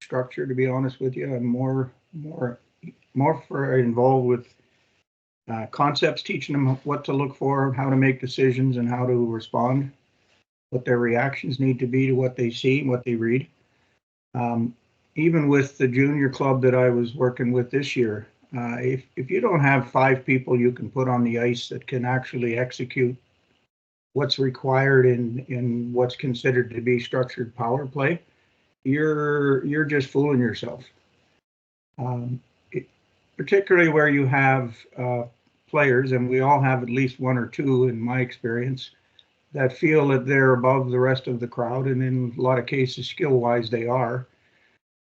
structure, to be honest with you. I'm more for involved with concepts, teaching them what to look for, how to make decisions, and how to respond, what their reactions need to be to what they see, what they read. Even with the junior club that I was working with this year, if you don't have 5 people you can put on the ice that can actually execute what's required in what's considered to be structured power play, you're just fooling yourself. Particularly where you have players, and we all have at least one or two in my experience, that feel that they're above the rest of the crowd, and in a lot of cases, skill-wise, they are.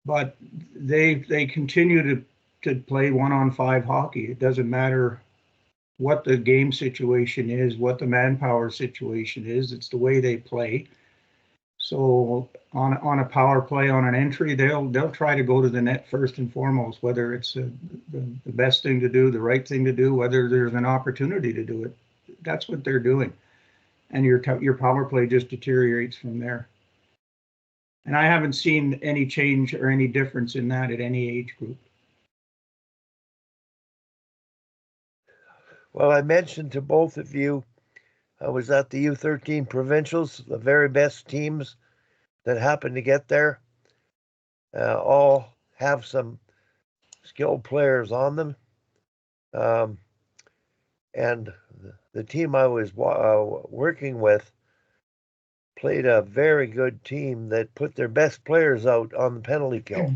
But they continue to play 1-on-5 hockey. It doesn't matter what the game situation is, what the manpower situation is. It's the way they play. So on a power play, on an entry, they'll try to go to the net first and foremost, whether it's the best thing to do, the right thing to do, whether there's an opportunity to do it. That's what they're doing, and your power play just deteriorates from there. And I haven't seen any change or any difference in that at any age group. Well, I mentioned to both of you, I was at the U13 provincials, the very best teams that happened to get there all have some skilled players on them. And the team I was working with played a very good team that put their best players out on the penalty kill.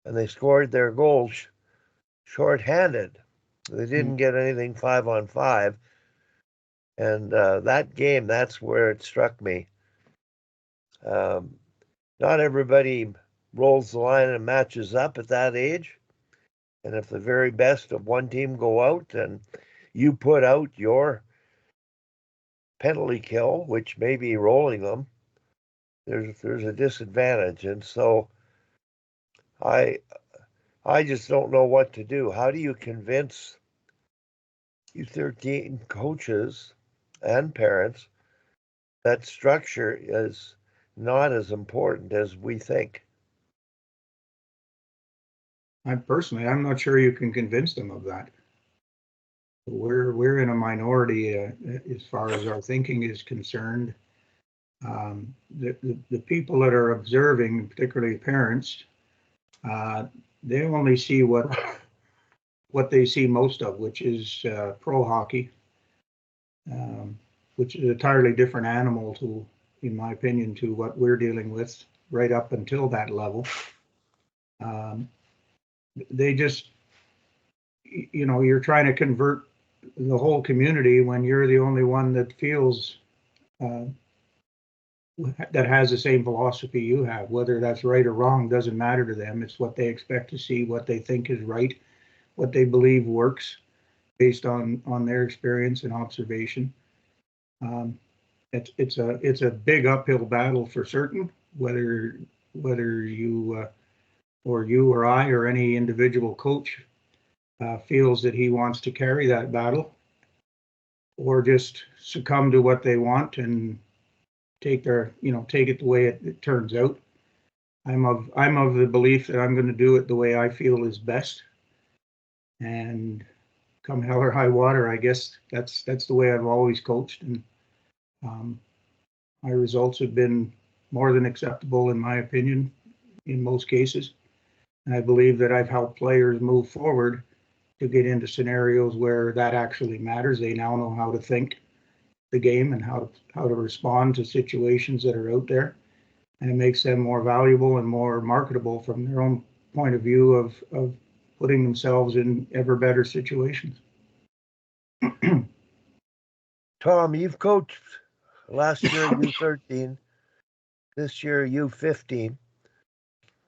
And they scored their goals shorthanded. They didn't get anything 5-on-5. And that game, that's where it struck me. Not everybody rolls the line and matches up at that age. And if the very best of one team go out and you put out your penalty kill, which may be rolling them, there's a disadvantage. And so I just don't know what to do. How do you convince U13 coaches and parents that structure is not as important as we think? I'm not sure you can convince them of that. We're in a minority as far as our thinking is concerned. The people that are observing, particularly parents, they only see what they see most of, which is pro hockey, which is an entirely different animal to, in my opinion, to what we're dealing with right up until that level. They just, you're trying to convert the whole community when you're the only one that feels that has the same philosophy you have. Whether that's right or wrong doesn't matter to them. It's what they expect to see, what they think is right, what they believe works based on their experience and observation. It's a big uphill battle for certain, whether you or I or any individual coach feels that he wants to carry that battle, or just succumb to what they want and take it the way it turns out. I'm of the belief that I'm going to do it the way I feel is best, and come hell or high water, I guess that's the way I've always coached, and my results have been more than acceptable in my opinion in most cases. And I believe that I've helped players move forward to get into scenarios where that actually matters. They now know how to think the game and how to respond to situations that are out there, and it makes them more valuable and more marketable from their own point of view of putting themselves in ever better situations. Tom, you've coached last year U13, this year U15.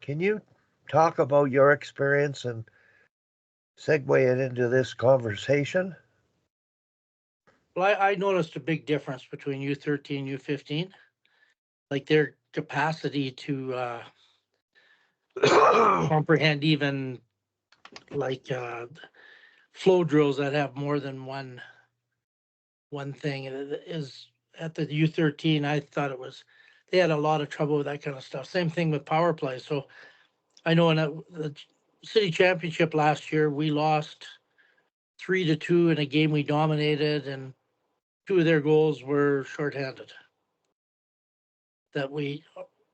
Can you talk about your experience and segue it into this conversation? Well, I noticed a big difference between U13 and U15, like their capacity to comprehend even like flow drills that have more than one thing. It is at the U13, I thought it was they had a lot of trouble with that kind of stuff. Same thing with power play. So I know in the city championship last year, we lost 3-2 in a game we dominated, and 2 of their goals were shorthanded. That we,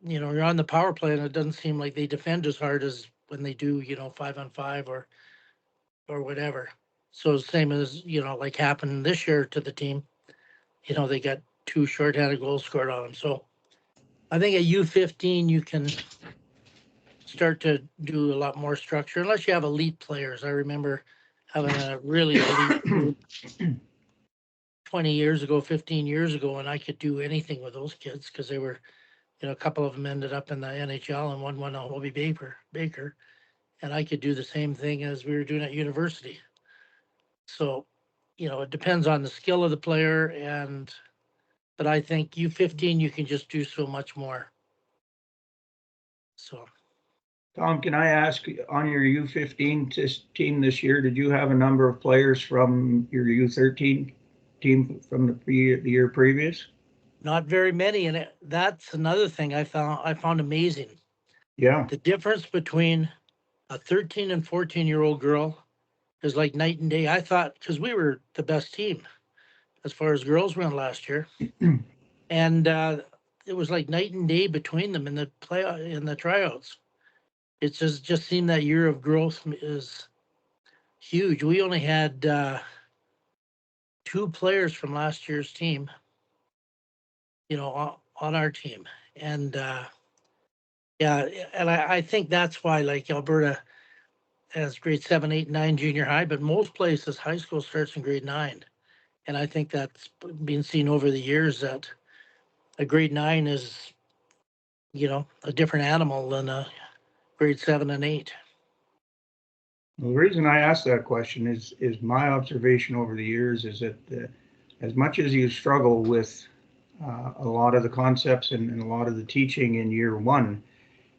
you're on the power play, and it doesn't seem like they defend as hard as when they do, 5-on-5 or whatever. So same as, like happened this year to the team, they got 2 shorthanded goals scored on them. So I think at U15, you can start to do a lot more structure, unless you have elite players. I remember having a really elite group 20 years ago, 15 years ago, and I could do anything with those kids because they were, a couple of them ended up in the NHL and one won a Hobie Baker, and I could do the same thing as we were doing at university. So, it depends on the skill of the player, but I think U15, you can just do so much more. So. Tom, can I ask, on your U15 team this year, did you have a number of players from your U13 team from the year previous? Not very many, and that's another thing I found amazing. Yeah. The difference between a 13 and 14-year-old girl is like night and day. I thought, because we were the best team as far as girls went last year, and it was like night and day between them in the tryouts. It just seemed that year of growth is huge. We only had 2 players from last year's team, on our team, and yeah, and I think that's why, like, Alberta has grade 7, 8, 9 junior high, but most places high school starts in grade 9, and I think that's been seen over the years that a grade 9 is, a different animal than a grade 7 and 8. Well, the reason I asked that question is my observation over the years is that as much as you struggle with a lot of the concepts and a lot of the teaching in year 1,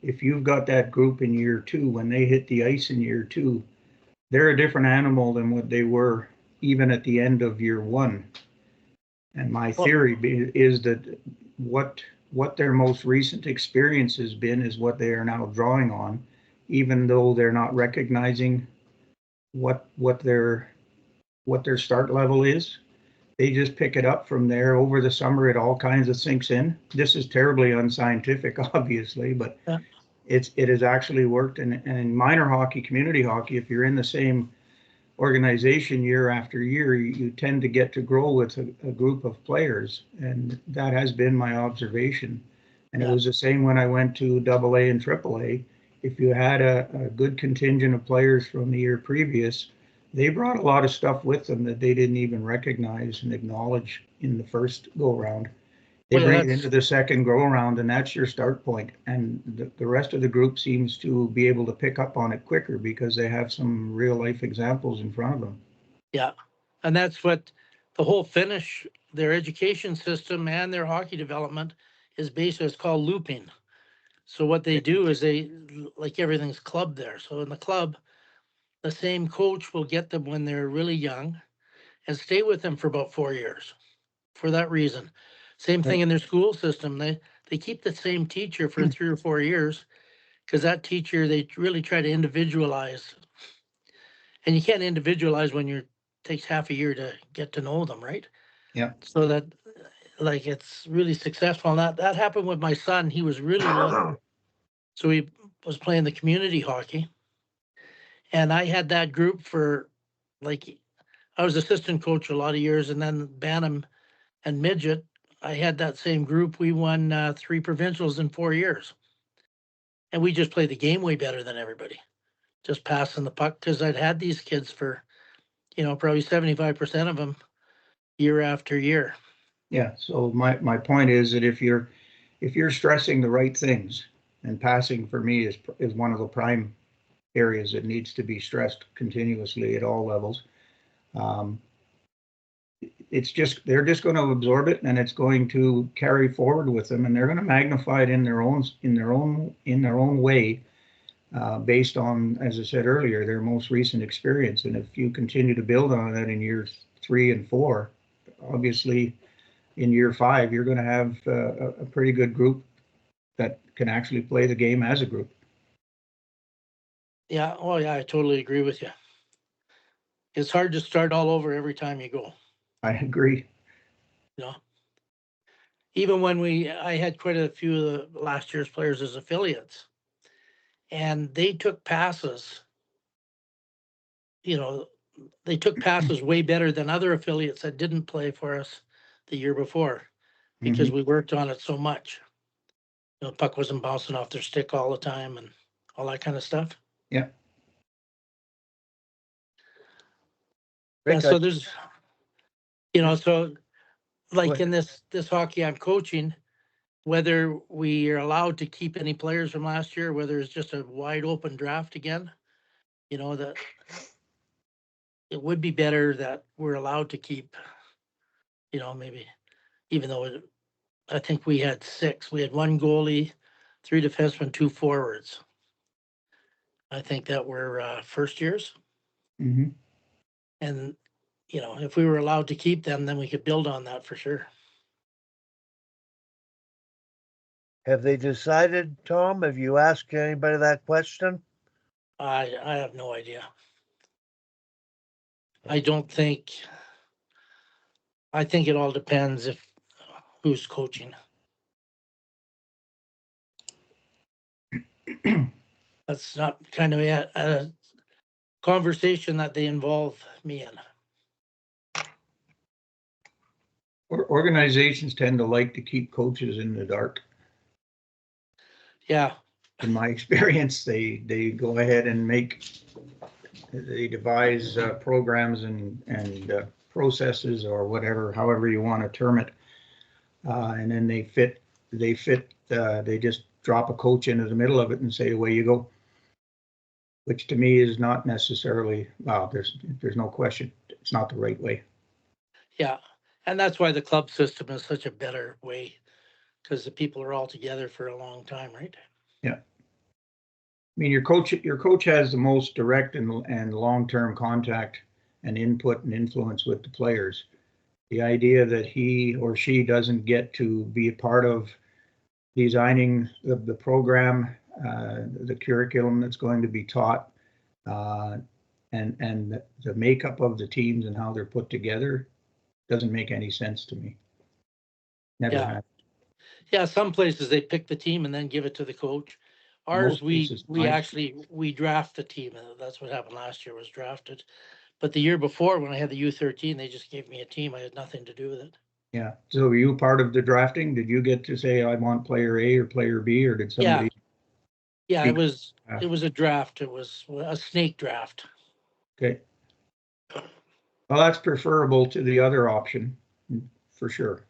if you've got that group in year 2, when they hit the ice in year 2, they're a different animal than what they were even at the end of year 1. And my theory is that what their most recent experience has been is what they are now drawing on, even though they're not recognizing what their start level is. They just pick it up from there. Over the summer, it all kinds of sinks in. This is terribly unscientific, obviously, but Yeah. It has actually worked. And in minor hockey, community hockey, if you're in the same organization year after year, you tend to get to grow with a group of players, and that has been my observation. And It was the same when I went to AA and AAA. If you had a good contingent of players from the year previous, they brought a lot of stuff with them that they didn't even recognize and acknowledge in the first go round. They bring it into the second go around, and that's your start point. And the rest of the group seems to be able to pick up on it quicker because they have some real life examples in front of them. Yeah. And that's what the whole Finnish, their education system and their hockey development is based on. It's called looping. So what they do is like everything's club there. So in the club, the same coach will get them when they're really young and stay with them for about 4 years for that reason. Same thing in their school system. They keep the same teacher for 3 or 4 years because that teacher, they really try to individualize. And you can't individualize when it takes half a year to get to know them, right? Yeah. So that, like, it's really successful. And that happened with my son. He was really little. So he was playing the community hockey. And I had that group for, like, I was assistant coach a lot of years, and then Bantam and Midget, I had that same group. We won 3 provincials in 4 years. And we just played the game way better than everybody, just passing the puck, because I'd had these kids for, probably 75% of them year after year. Yeah. So my point is that if you're stressing the right things, and passing for me is one of the prime areas that needs to be stressed continuously at all levels. They're just going to absorb it, and it's going to carry forward with them, and they're going to magnify it in their own way, based on, as I said earlier, their most recent experience. And if you continue to build on that in years 3 and 4, obviously in year 5, you're going to have a pretty good group that can actually play the game as a group. Yeah, oh yeah, I totally agree with you. It's hard to start all over every time you go, I agree. you know. Even when I had quite a few of the last year's players as affiliates, and they took passes, you know, they took passes way better than other affiliates that didn't play for us the year before because we worked on it so much. You know, puck wasn't bouncing off their stick all the time and all that kind of stuff. Yeah. Yeah, Rick, so there's, you know, just so like go in this hockey I'm coaching, whether we are allowed to keep any players from last year, whether it's just a wide open draft again, you know, that it would be better that we're allowed to keep, you know, maybe even though I think we had 6. We had 1 goalie, 3 defensemen, 2 forwards. I think that were first years. Mm-hmm. And, you know, if we were allowed to keep them, then we could build on that for sure. Have they decided, Tom? Have you asked anybody that question? I have no idea. I don't think, I think it all depends if who's coaching. That's not kind of a conversation that they involve me in. Organizations tend to like to keep coaches in the dark. Yeah. In my experience, they go ahead and they devise programs and processes or whatever, however you want to term it, and then they just drop a coach into the middle of it and say, away you go. Which to me is not necessarily, well, there's no question, it's not the right way. Yeah. And that's why the club system is such a better way, because the people are all together for a long time, right? Yeah. I mean, your coach has the most direct and long-term contact and input and influence with the players. The idea that he or she doesn't get to be a part of designing the program, the curriculum that's going to be taught, and the makeup of the teams and how they're put together doesn't make any sense to me. Never Yeah. have. Yeah, some places they pick the team and then give it to the coach. Ours, Most cases, we draft the team. That's what happened last year, was drafted. But the year before, when I had the U13, they just gave me a team. I had nothing to do with it. yeah. So were you part of the drafting? Did you get to say I want player A or player B, or did Yeah, somebody yeah, speak? it was a draft. It was a snake draft. Okay. Well, that's preferable to the other option, for sure.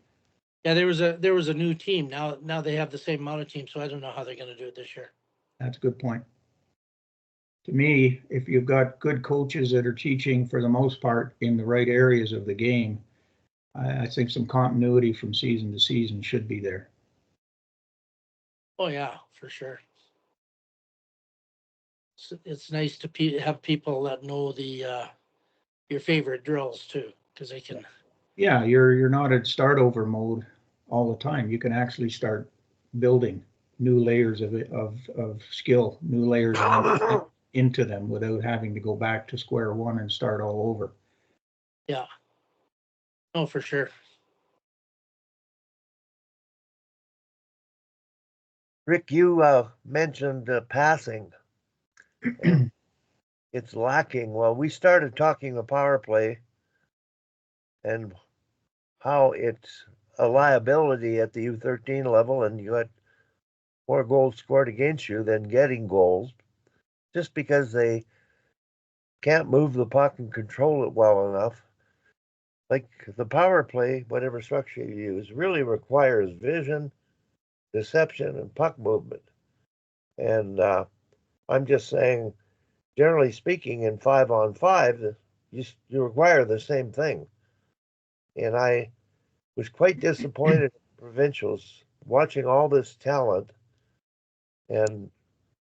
Yeah, there was a new team. Now they have the same amount of teams, so I don't know how they're going to do it this year. That's a good point. To me, if you've got good coaches that are teaching for the most part in the right areas of the game, I think some continuity from season to season should be there. Oh yeah, for sure. It's nice to have people that know the your favorite drills too, because they can. Yeah, you're not at start over mode all the time. You can actually start building new layers of skill, new layers into them without having to go back to square one and start all over. Yeah. Oh, for sure. Rick, you mentioned passing, and it's lacking. Well, we started talking the power play and how it's a liability at the U13 level, and you got more goals scored against you than getting goals, just because they can't move the puck and control it well enough. Like the power play, whatever structure you use, really requires vision, deception, and puck movement. And I'm just saying, generally speaking, in 5-on-5, you require the same thing. And I was quite disappointed in the provincials watching all this talent and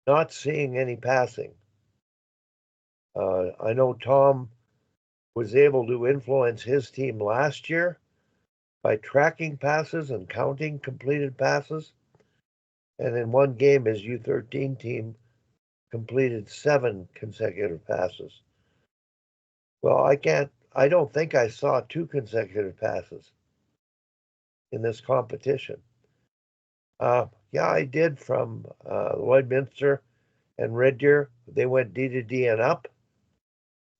not seeing any passing. I know Tom was able to influence his team last year, by tracking passes and counting completed passes. And in one game, his U13 team completed 7 consecutive passes. Well, I don't think I saw 2 consecutive passes in this competition. Yeah, I did from Lloydminster and Red Deer. They went D to D and up,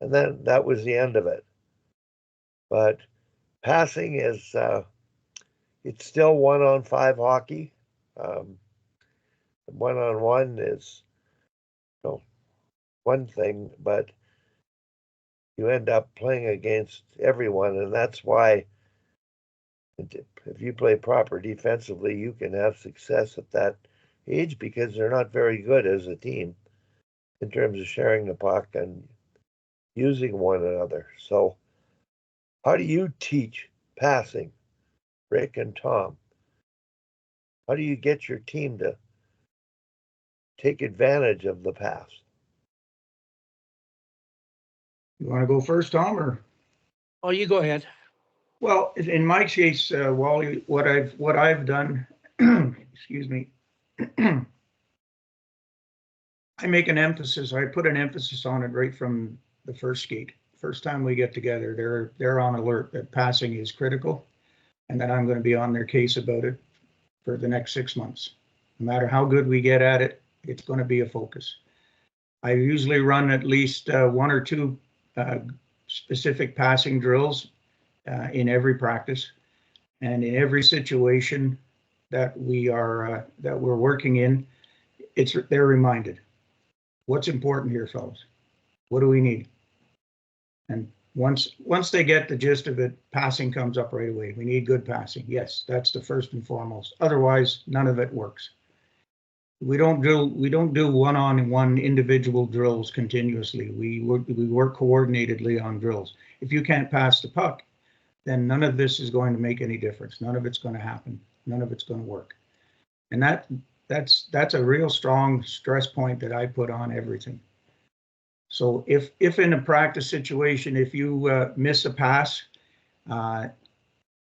and then that was the end of it. But passing is, it's still 1-on-5 hockey. 1-on-1 is, you know, one thing, but you end up playing against everyone, and that's why if you play proper defensively, you can have success at that age because they're not very good as a team in terms of sharing the puck and using one another. So, how do you teach passing, Rick and Tom? How do you get your team to take advantage of the pass? You want to go first, Tom, or? Oh, you go ahead. Well, in my case, Wally, what I've done, excuse me, I make an emphasis. I put an emphasis on it right from the first skate. First time we get together, they're on alert that passing is critical, and that I'm going to be on their case about it for the next 6 months. No matter how good we get at it, it's going to be a focus. I usually run at least 1 or 2 specific passing drills in every practice and in every situation that we're working in. They're reminded what's important here, fellas. What do we need? And once they get the gist of it, passing comes up right away. We need good passing. Yes, that's the first and foremost. Otherwise, none of it works. We don't do one-on-one individual drills continuously. We work coordinatedly on drills. If you can't pass the puck, then none of this is going to make any difference. None of it's going to happen. None of it's going to work. And that's a real strong stress point that I put on everything. So if in a practice situation, if you miss a pass and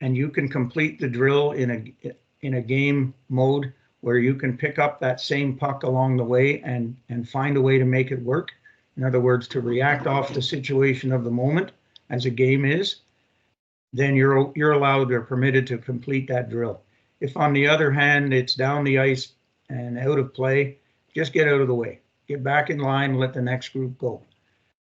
you can complete the drill in a game mode where you can pick up that same puck along the way and find a way to make it work, in other words, to react off the situation of the moment as a game is, then you're allowed or permitted to complete that drill. If on the other hand, it's down the ice and out of play, just get out of the way. Get back in line, let the next group go.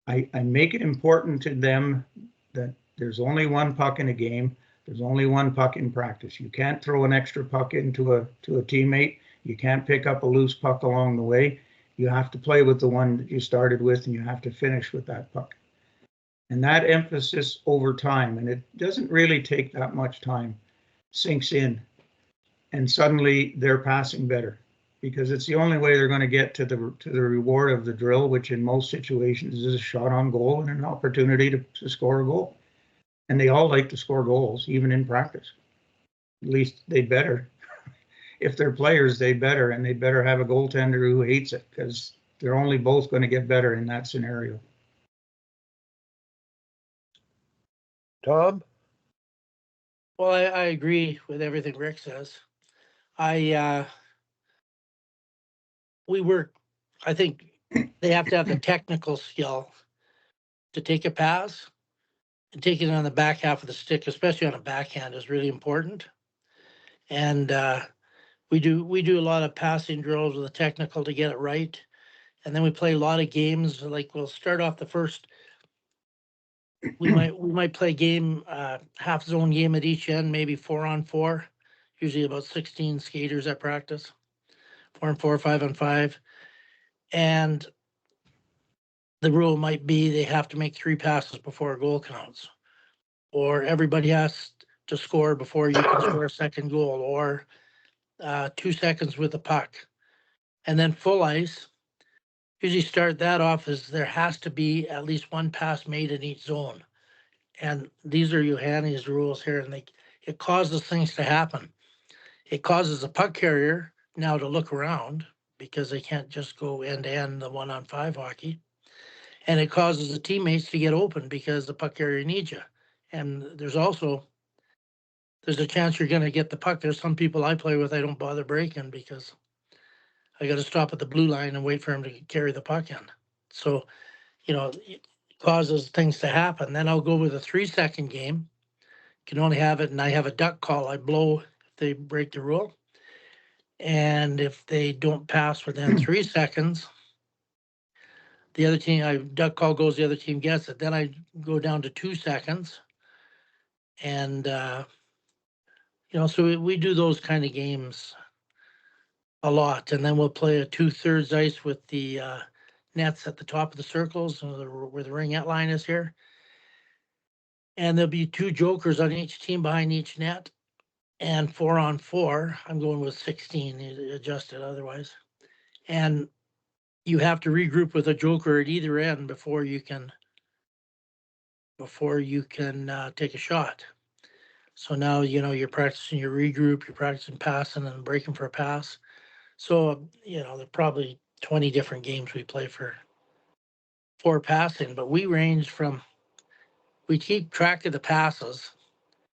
I make it important to them that there's only one puck in a game. There's only one puck in practice. You can't throw an extra puck into a teammate. You can't pick up a loose puck along the way. You have to play with the one that you started with, and you have to finish with that puck. And that emphasis over time, and it doesn't really take that much time, sinks in. And suddenly they're passing better because it's the only way they're going to get to the reward of the drill, which in most situations is a shot on goal and an opportunity to score a goal. And they all like to score goals, even in practice. At least they better. If they're players, they better, and they better have a goaltender who hates it because they're only both going to get better in that scenario. Tom? Well, I agree with everything Rick says. I think they have to have the technical skill to take a pass, and taking it on the back half of the stick, especially on a backhand, is really important. And we do a lot of passing drills with the technical to get it right. And then we play a lot of games. Like we'll start off the first. We might play game half zone game at each end, maybe 4-on-4. Usually about 16 skaters at practice. 4-on-4, 5-on-5, and the rule might be they have to make 3 passes before a goal counts, or everybody has to score before you can score a second goal, or 2 seconds with the puck. And then full ice, usually start that off as there has to be at least 1 pass made in each zone. And these are Johannes rules here, and it causes things to happen. It causes the puck carrier now to look around because they can't just go end to end the 1-on-5 hockey. And it causes the teammates to get open because the puck carrier needs you. And there's also there's a chance you're going to get the puck. There's some people I play with I don't bother breaking because I got to stop at the blue line and wait for him to carry the puck in. So, it causes things to happen. Then I'll go with a 3-second game. Can only have it, and I have a duck call. I blow if they break the rule. And if they don't pass within 3 seconds, the other team, duck call goes, the other team gets it. Then I go down to 2 seconds. And, so we do those kind of games a lot. And then we'll play a 2/3 ice with the nets at the top of the circles where the ringette line is here. And there'll be 2 jokers on each team behind each net. And 4-on-4, I'm going with 16, adjusted otherwise. And you have to regroup with a joker at either end before you can take a shot. So now, you're practicing your regroup, you're practicing passing and breaking for a pass. So, there are probably 20 different games we play for passing, but we keep track of the passes.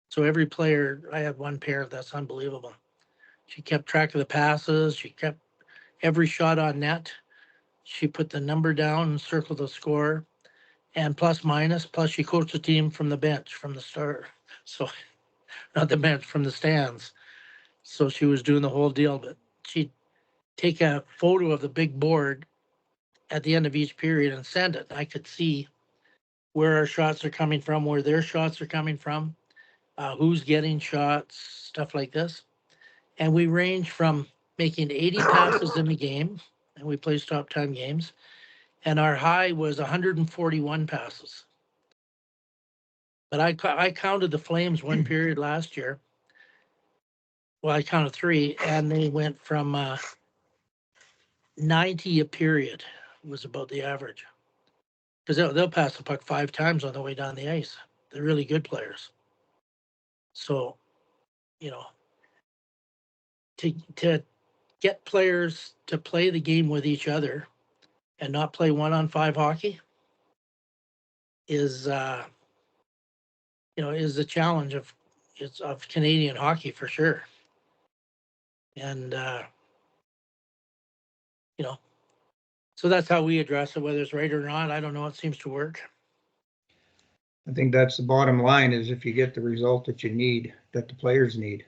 So every player, I had one pair, that's unbelievable. She kept track of the passes. She kept every shot on net. She put the number down and circled the score and plus minus, plus she coached the team from the bench, from the start. So not the bench, from the stands. So she was doing the whole deal, but she'd take a photo of the big board at the end of each period and send it. I could see where our shots are coming from, where their shots are coming from, who's getting shots, stuff like this. And we range from making 80 passes in the game, and we play stop time games, and our high was 141 passes. But I counted the Flames one period last year. Well, I counted 3, and they went from 90 a period was about the average. Because they'll pass the puck 5 times on the way down the ice. They're really good players. So, to get players to play the game with each other and not play 1-on-5 hockey is the challenge of Canadian hockey for sure. And so that's how we address it, whether it's right or not. I don't know. It seems to work. I think that's the bottom line, is if you get the result that you need, that the players need,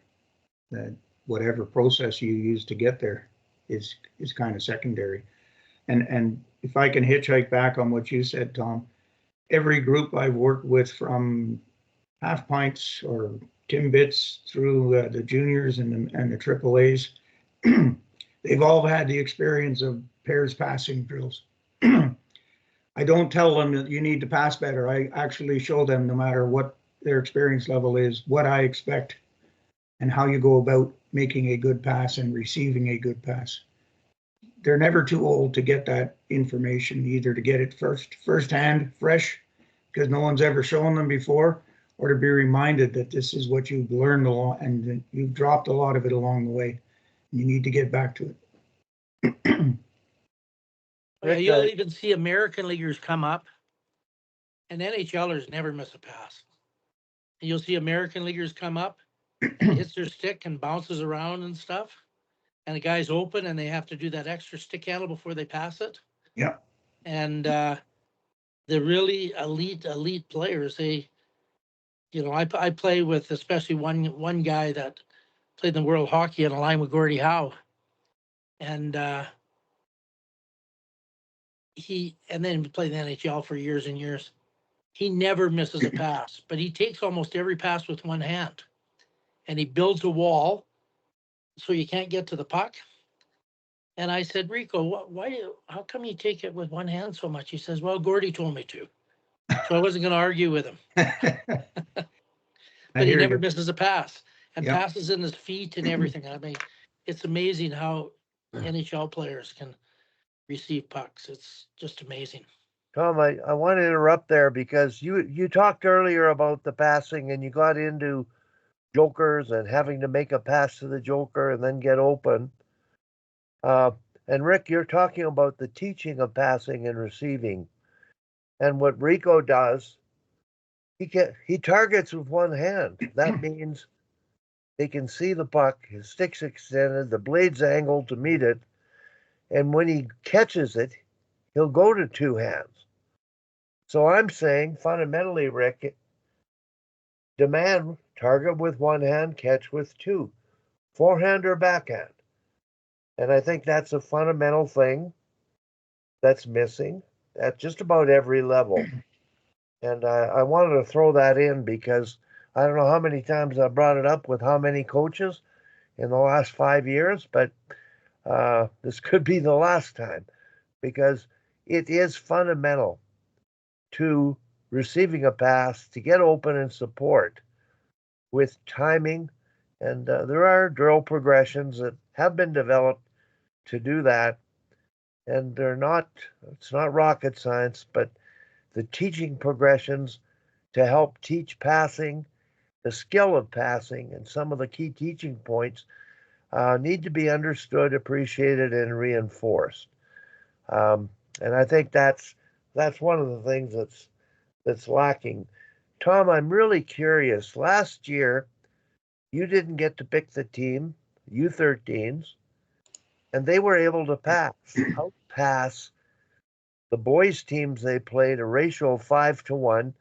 that whatever process you use to get there is kind of secondary. And if I can hitchhike back on what you said, Tom, every group I've worked with, from half pints or Timbits through the juniors and the AAAs, they've all had the experience of pairs passing drills. I don't tell them that you need to pass better. I actually show them, no matter what their experience level is, what I expect and how you go about making a good pass and receiving a good pass. They're never too old to get that information, either to get it firsthand, fresh, because no one's ever shown them before, or to be reminded that this is what you've learned a lot and that you've dropped a lot of it along the way. You need to get back to it. You'll even see American leaguers come up, and NHLers never miss a pass. And you'll see American leaguers come up and hits their stick and bounces around and stuff. And the guy's open and they have to do that extra stick handle before they pass it. Yeah. And the really elite players, I play with especially one guy that played in the World Hockey on a line with Gordie Howe. And then played in the NHL for years and years. He never misses a pass, but he takes almost every pass with one hand. And he builds a wall so you can't get to the puck. And I said, Rico, how come you take it with one hand so much? He says, well, Gordie told me to. So I wasn't going to argue with him. But he never misses a pass, and passes in his feet and everything. I mean, it's amazing how NHL players can receive pucks. It's just amazing. Tom, I want to interrupt there because you talked earlier about the passing, and you got into jokers and having to make a pass to the joker and then get open. And Rick, you're talking about the teaching of passing and receiving. And what Rico does, he targets with one hand. That means They can see the puck, his stick's extended, the blade's angled to meet it, and when he catches it, he'll go to two hands. So I'm saying fundamentally, Rick, demand target with one hand, catch with two, forehand or backhand. And I think that's a fundamental thing that's missing at just about every level. And I wanted to throw that in because I don't know how many times I brought it up with how many coaches in the last 5 years, but this could be the last time because it is fundamental to receiving a pass to get open and support with timing. And there are drill progressions that have been developed to do that. And it's not rocket science, but the teaching progressions to help teach passing, the skill of passing, and some of the key teaching points need to be understood, appreciated, and reinforced. And I think that's one of the things that's lacking. Tom, I'm really curious. Last year, you didn't get to pick the team, U13s, and they were able to outpass the boys' teams they played a ratio of 5-1,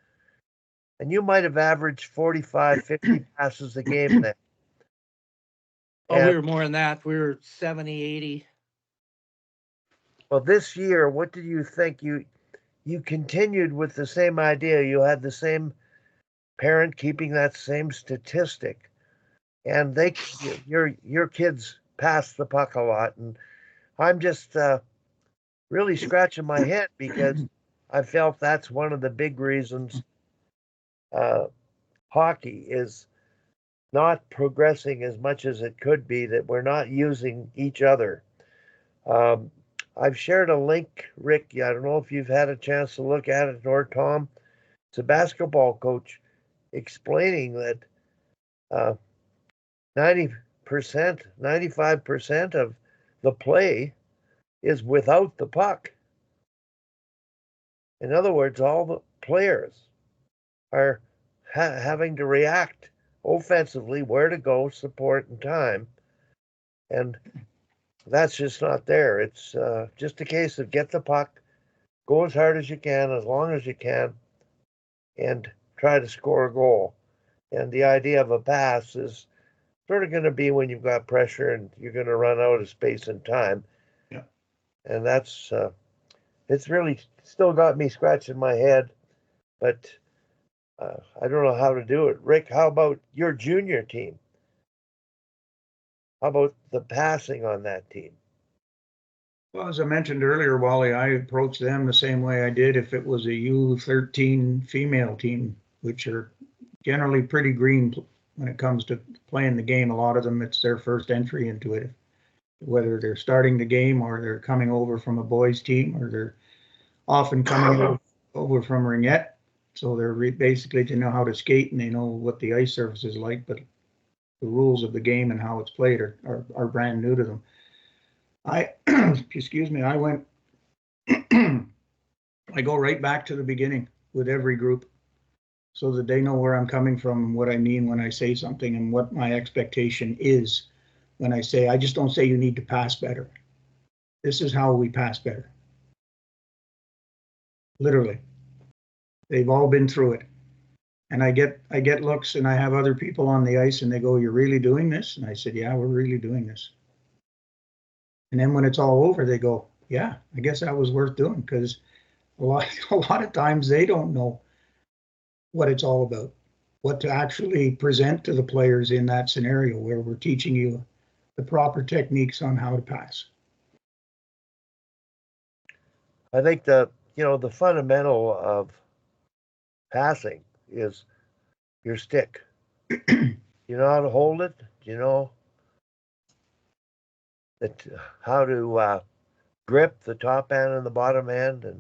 and you might have averaged 45, 50 passes a game then. Oh, we were more than that. We were 70, 80. Well, this year, what did you think? You continued with the same idea. You had the same parent keeping that same statistic, and your kids passed the puck a lot, and I'm just really scratching my head because I felt that's one of the big reasons hockey is not progressing as much as it could be, that we're not using each other. I've shared a link, Rick. I don't know if you've had a chance to look at it, or Tom. It's a basketball coach explaining that 90%, 95% of the play is without the puck. In other words, all the players are having to react offensively, where to go, support, and time. And that's just not there. It's just a case of get the puck, go as hard as you can, as long as you can, and try to score a goal. And the idea of a pass is sort of going to be when you've got pressure and you're going to run out of space and time. Yeah. And that's it's really still got me scratching my head, but I don't know how to do it. Rick, how about your junior team? How about the passing on that team? Well, as I mentioned earlier, Wally, I approached them the same way I did if it was a U13 female team, which are generally pretty green when it comes to playing the game. A lot of them, it's their first entry into it, whether they're starting the game or they're coming over from a boys' team, or they're often coming over from ringette. So they're basically to know how to skate, and they know what the ice surface is like, but the rules of the game and how it's played are brand new to them. Excuse me, I go right back to the beginning with every group so that they know where I'm coming from and what I mean when I say something and what my expectation is when I say, I just don't say you need to pass better. This is how we pass better. Literally. They've all been through it. And I get looks, and I have other people on the ice and they go, "You're really doing this?" And I said, "Yeah, we're really doing this." And then when it's all over, they go, "Yeah, I guess that was worth doing," because a lot of times they don't know what it's all about, what to actually present to the players in that scenario where we're teaching you the proper techniques on how to pass. I think the fundamental of passing is your stick. You know how to hold it? Do you know how to grip the top hand and the bottom hand? And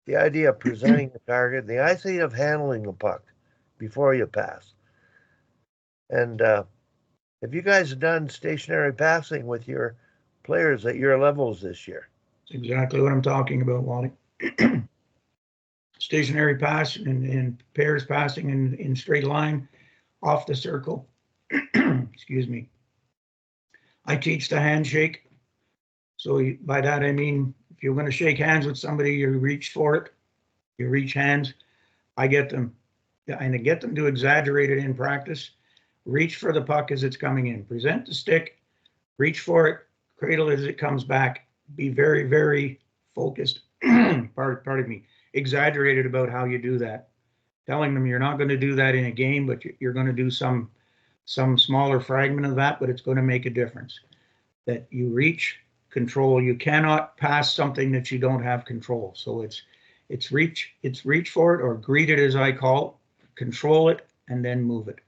the idea of presenting the target, the idea of handling the puck before you pass. And have you guys done stationary passing with your players at your levels this year? That's exactly what I'm talking about, Wally. Stationary pass and pairs passing in straight line off the circle excuse me. I teach the handshake. So by that, I mean, if you're going to shake hands with somebody, you reach for it, you reach hands. I get them, and I get them to exaggerate it in practice. Reach for the puck as it's coming in. Present the stick, reach for it, cradle it as it comes back. Be very, very focused. Pardon me. Exaggerated about how you do that. Telling them you're not going to do that in a game, but you're going to do some smaller fragment of that, but it's going to make a difference. That you reach, control. You cannot pass something that you don't have control. So it's reach for it, or greet it as I call it, control it, and then move it.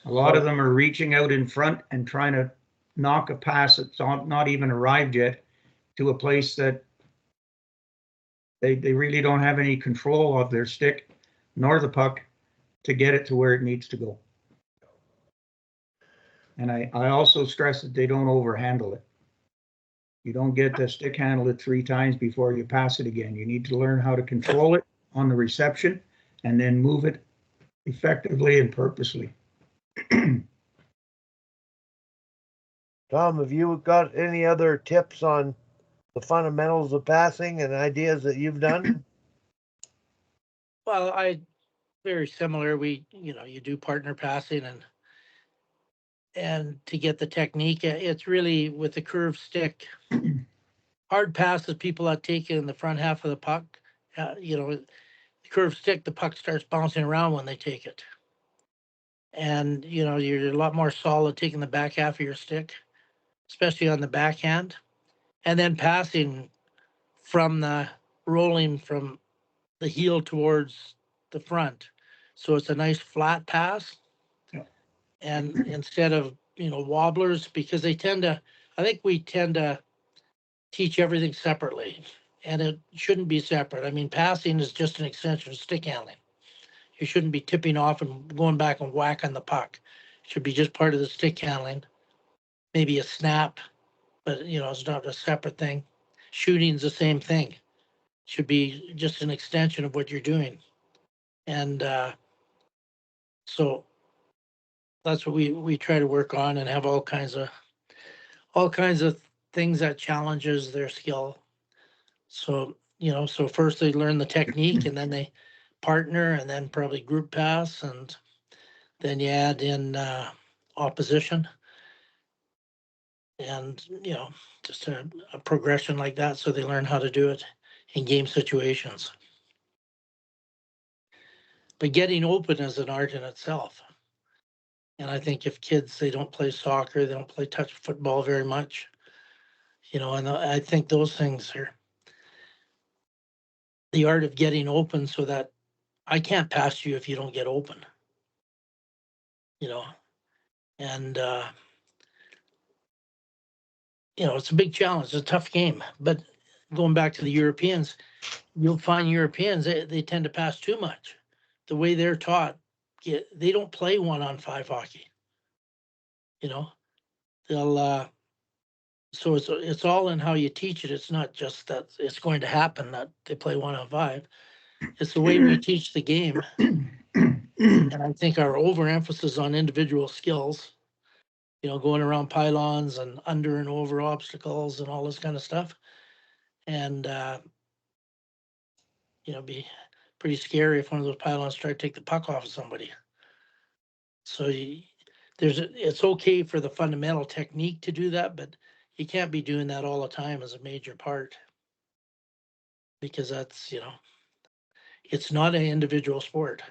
A lot of them are reaching out in front and trying to knock a pass that's not even arrived yet to a place that they really don't have any control of their stick nor the puck to get it to where it needs to go. And I also stress that they don't overhandle it. You don't get the stick handle it 3 times before you pass it again. You need to learn how to control it on the reception and then move it effectively and purposely. Tom, have you got any other tips on the fundamentals of passing and ideas that you've done? Well, very similar. You do partner passing, and to get the technique, it's really with the curved stick. Hard passes, people that take it in the front half of the puck, the curved stick, the puck starts bouncing around when they take it. And, you're a lot more solid taking the back half of your stick, especially on the backhand. And then passing rolling from the heel towards the front. So it's a nice flat pass. Yeah. And instead of, wobblers, because I think we tend to teach everything separately, and it shouldn't be separate. I mean, passing is just an extension of stick handling. You shouldn't be tipping off and going back and whacking the puck. It should be just part of the stick handling. Maybe a snap, but it's not a separate thing. Shooting's the same thing. Should be just an extension of what you're doing. And so that's what we try to work on, and have all kinds of things that challenges their skill. So so first they learn the technique, and then they partner, and then probably group pass, and then you add in opposition, and just a progression like that, so they learn how to do it in game situations. But getting open is an art in itself. And I think if kids, they don't play soccer, they don't play touch football very much, and I think those things are the art of getting open, so that I can't pass you if you don't get open, and it's a big challenge. It's a tough game. But going back to the Europeans, you'll find Europeans, they tend to pass too much. The way they're taught, they don't play 1-on-5 hockey. They'll so it's all in how you teach it. It's not just that it's going to happen that they play 1-on-5. It's the way we teach the game. And I think our overemphasis on individual skills, going around pylons and under and over obstacles and all this kind of stuff, and be pretty scary if one of those pylons try to take the puck off of somebody. So it's okay for the fundamental technique to do that, but you can't be doing that all the time as a major part, because that's it's not an individual sport.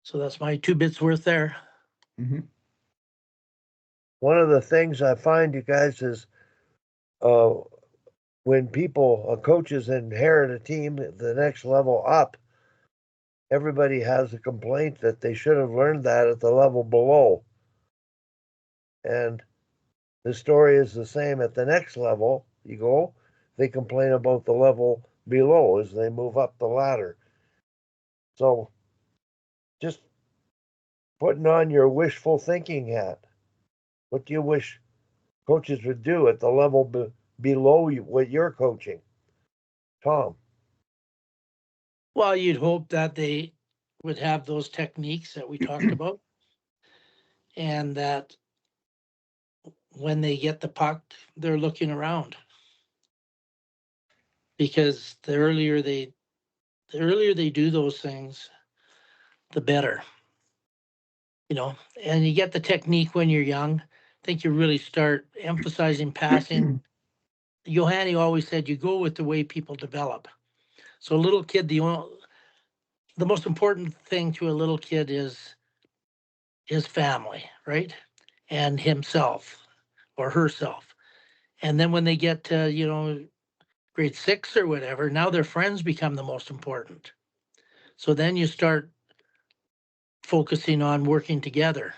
So that's my 2 bits worth there. Mm-hmm. One of the things I find, you guys, is when coaches inherit a team at the next level up, everybody has a complaint that they should have learned that at the level below. And the story is the same at the next level. You go, they complain about the level below as they move up the ladder. So just putting on your wishful thinking hat. What do you wish coaches would do at the level below what you're coaching? Tom. Well, you'd hope that they would have those techniques that we talked about, and that when they get the puck, they're looking around. Because the earlier they do those things, the better. You know, and you get the technique when you're young. I think you really start emphasizing passing. Johanny always said you go with the way people develop. So a little kid, the most important thing to a little kid is his family, right? And himself or herself. And then when they get to, grade 6 or whatever, now their friends become the most important. So then you start focusing on working together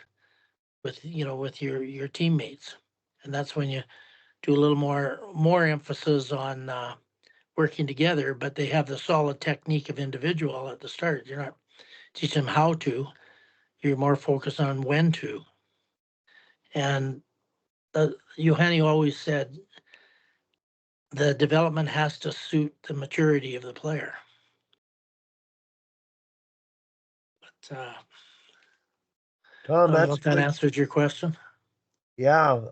with, with your teammates. And that's when you do a little more emphasis on working together, but they have the solid technique of individual at the start. You're not teaching them how to, you're more focused on when to. And Johanny always said the development has to suit the maturity of the player. But I Tom, don't know that's if that good. answers your question. Yeah,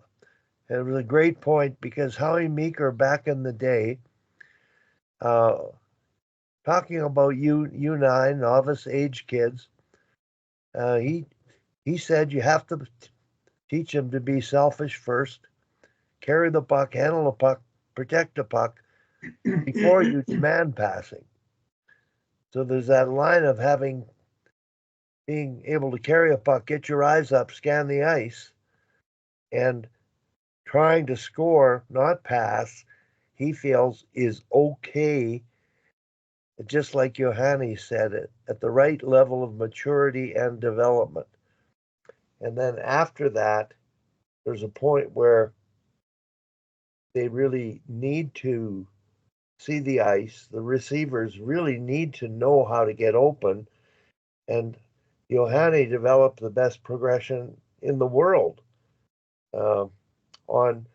it was a great point because Howie Meeker back in the day, talking about U9 novice age kids, he said you have to teach them to be selfish first, carry the puck, handle the puck, protect the puck before you demand passing. So there's that line of being able to carry a puck, get your eyes up, scan the ice, and trying to score, not pass, he feels is okay, just like Johanny said it, at the right level of maturity and development. And then after that, there's a point where they really need to see the ice. The receivers really need to know how to get open. And Johanny developed the best progression in the world on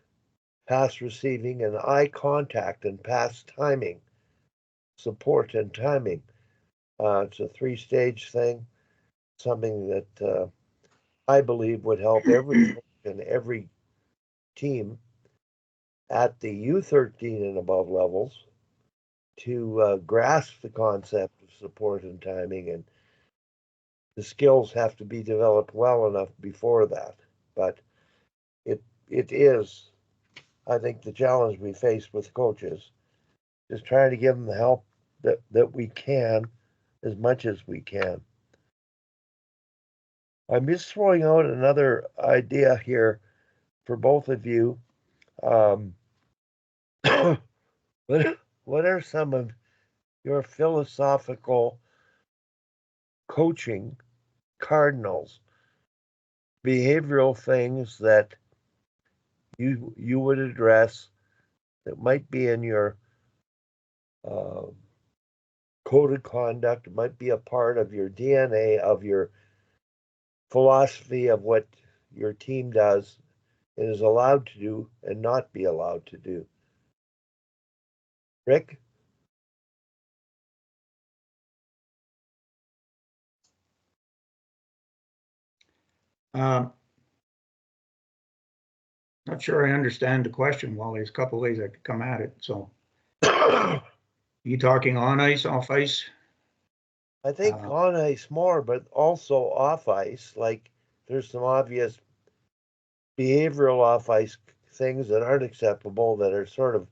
pass receiving and eye contact and pass timing, support and timing. It's a 3-stage thing, something that I believe would help every coach and every team at the U13 and above levels to grasp the concept of support and timing, and the skills have to be developed well enough before that. But it is, I think, the challenge we face with coaches is trying to give them the help that we can as much as we can. I'm just throwing out another idea here for both of you. What are some of your philosophical coaching cardinals, behavioral things that you would address that might be in your code of conduct, might be a part of your DNA, of your philosophy of what your team does and is allowed to do and not be allowed to do? Rick? Not sure I understand the question. Well, there's a couple ways I could come at it. So, you talking on ice, off ice? I think on ice more, but also off ice. Like there's some obvious behavioral off ice things that aren't acceptable that are sort of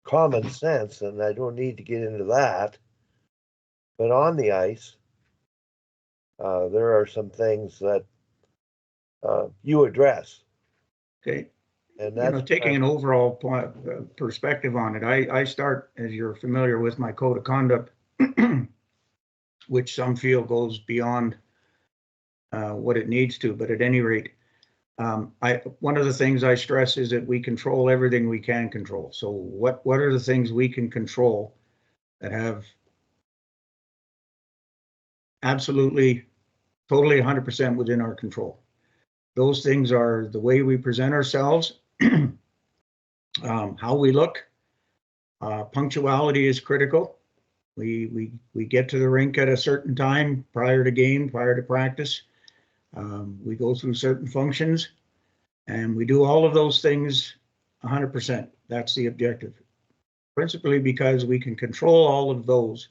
common sense, and I don't need to get into that. But on the ice, there are some things that you address. Okay. And that's taking an overall perspective on it, I start, as you're familiar with, my code of conduct, which some feel goes beyond what it needs to. But at any rate, one of the things I stress is that we control everything we can control. So what are the things we can control that have absolutely, totally 100% within our control? Those things are the way we present ourselves, how we look. Punctuality is critical. We get to the rink at a certain time prior to game, prior to practice. We go through certain functions, and we do all of those things 100%. That's the objective. Principally because we can control all of those.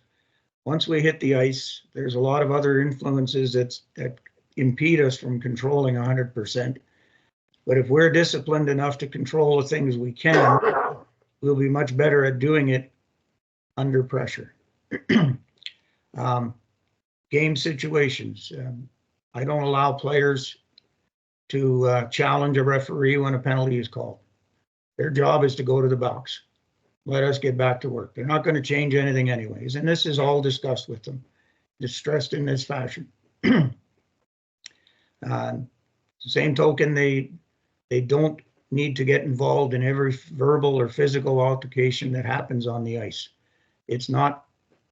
Once we hit the ice, there's a lot of other influences that impede us from controlling 100%. But if we're disciplined enough to control the things we can, we'll be much better at doing it under pressure. Game situations. I don't allow players to challenge a referee when a penalty is called. Their job is to go to the box. Let us get back to work. They're not going to change anything anyways. And this is all discussed with them, just stressed in this fashion. Same token, they don't need to get involved in every verbal or physical altercation that happens on the ice. It's not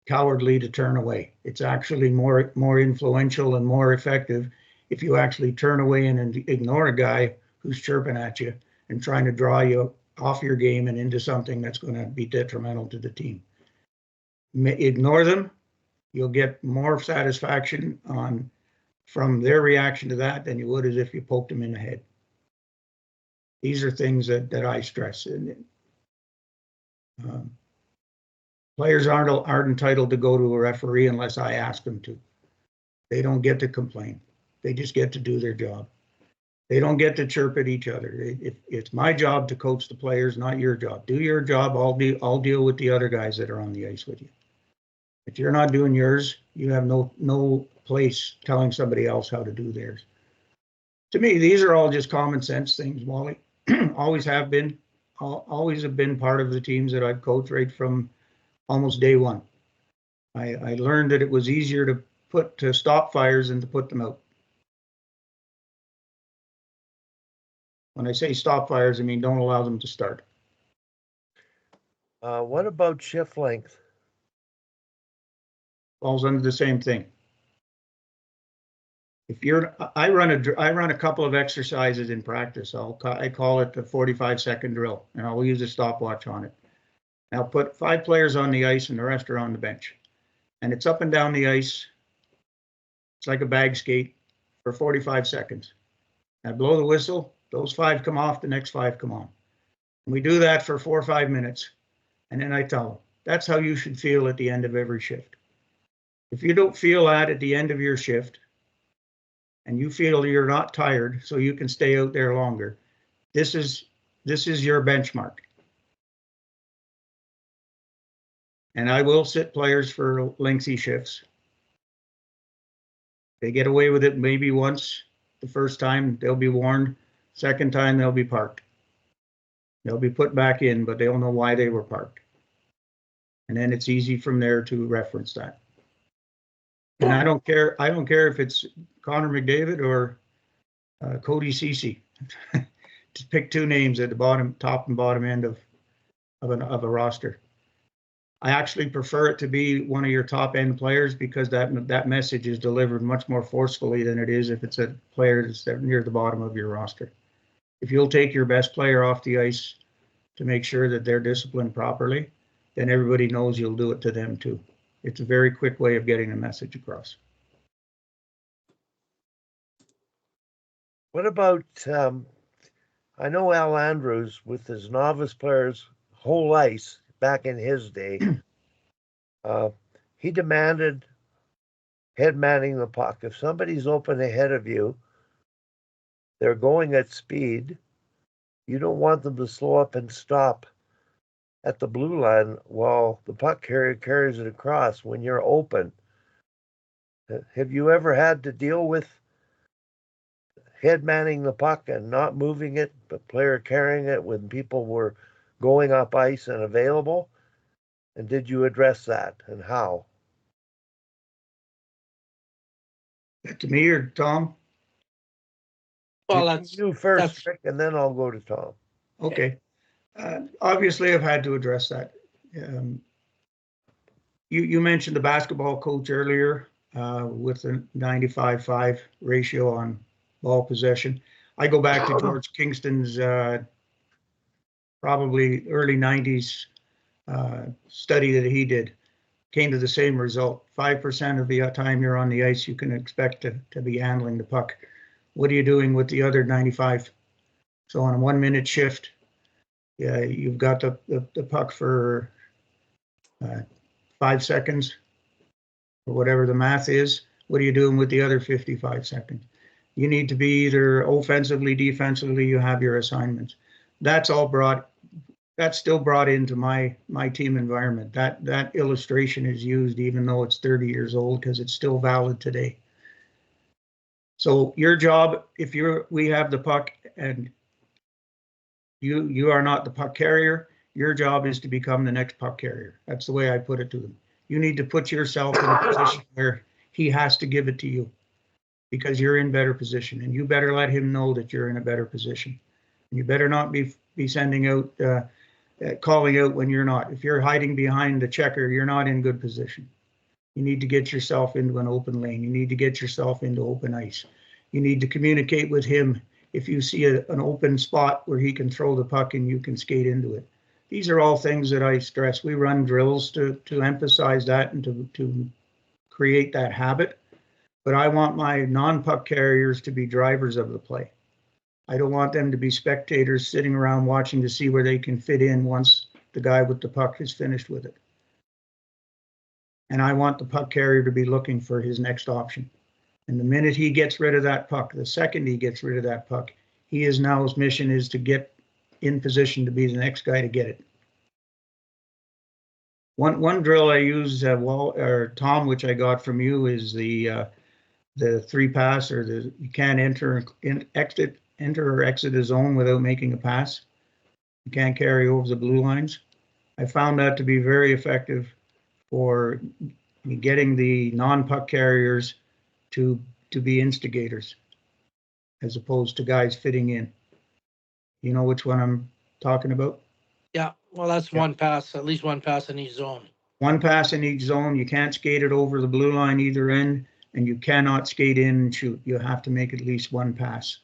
cowardly to turn away. It's actually more influential and more effective if you actually turn away and ignore a guy who's chirping at you and trying to draw you off your game and into something that's going to be detrimental to the team. Ignore them. You'll get more satisfaction from their reaction to that than you would as if you poked them in the head. These are things that I stress. Players aren't entitled to go to a referee unless I ask them to. They don't get to complain. They just get to do their job. They don't get to chirp at each other. It's my job to coach the players, not your job. Do your job. I'll deal with the other guys that are on the ice with you. If you're not doing yours, you have no place telling somebody else how to do theirs. To me, these are all just common sense things, Wally. Always have been. Always have been part of the teams that I've coached right from almost day one. I learned that it was easier to stop fires than to put them out. When I say stop fires, I mean don't allow them to start. What about shift length? Falls under the same thing. I run a couple of exercises in practice. I call it the 45-second drill, and I'll use a stopwatch on it. And I'll put 5 players on the ice, and the rest are on the bench. And it's up and down the ice. It's like a bag skate for 45 seconds. I blow the whistle. Those 5 come off, the next 5 come on. And we do that for 4 or 5 minutes. And then I tell them, that's how you should feel at the end of every shift. If you don't feel that at the end of your shift, and you feel you're not tired, so you can stay out there longer, this is your benchmark. And I will sit players for lengthy shifts. They get away with it maybe once. The first time, they'll be warned. Second time, they'll be parked. They'll be put back in, but they'll know why they were parked. And then it's easy from there to reference that. And I don't care if it's Connor McDavid or Cody Ceci. Just pick 2 names at the top and bottom end of a roster. I actually prefer it to be one of your top end players because that message is delivered much more forcefully than it is if it's a player that's near the bottom of your roster. If you'll take your best player off the ice to make sure that they're disciplined properly, then everybody knows you'll do it to them too. It's a very quick way of getting a message across. What about, I know Al Andrews with his novice players whole ice back in his day, he demanded head manning the puck. If somebody's open ahead of you, they're going at speed, you don't want them to slow up and stop at the blue line while the puck carrier carries it across when you're open. Have you ever had to deal with head manning the puck and not moving it, but player carrying it when people were going up ice and available? And did you address that, and how? To me or Tom? Well, that's you first, Rick, and then I'll go to Tom. Okay. Obviously, I've had to address that. You mentioned the basketball coach earlier with the 95-5 ratio on ball possession. I go back to George Kingston's probably early 90s study that he did. came to the same result. 5% of the time you're on the ice, you can expect to be handling the puck. What are you doing with the other 95? So on a 1 minute shift, yeah, you've got the puck for 5 seconds or whatever the math is. What are you doing with the other 55 seconds? You need to be either offensively, defensively, you have your assignments. That's still brought into my team environment. That illustration is used even though it's 30 years old because it's still valid today. So your job, if we have the puck and you are not the puck carrier, your job is to become the next puck carrier. That's the way I put it to them. You need to put yourself in a position where he has to give it to you because you're in better position, and you better let him know that you're in a better position. And you better not be sending out, calling out when you're not. If you're hiding behind the checker, you're not in good position. You need to get yourself into an open lane. You need to get yourself into open ice. You need to communicate with him if you see an open spot where he can throw the puck and you can skate into it. These are all things that I stress. We run drills to emphasize that and to create that habit. But I want my non-puck carriers to be drivers of the play. I don't want them to be spectators sitting around watching to see where they can fit in once the guy with the puck is finished with it. And I want the puck carrier to be looking for his next option. And the minute he gets rid of that puck, the second he gets rid of that puck, his mission is to get in position to be the next guy to get it. One drill I use, Tom, which I got from you, is the 3-pass, or you can't enter or exit a zone without making a pass. You can't carry over the blue lines. I found that to be very effective for getting the non-puck carriers to be instigators as opposed to guys fitting in. You know which one I'm talking about? Yeah, well, that's one pass, at least one pass in each zone. One pass in each zone. You can't skate it over the blue line either end, and you cannot skate in and shoot. You have to make at least one pass.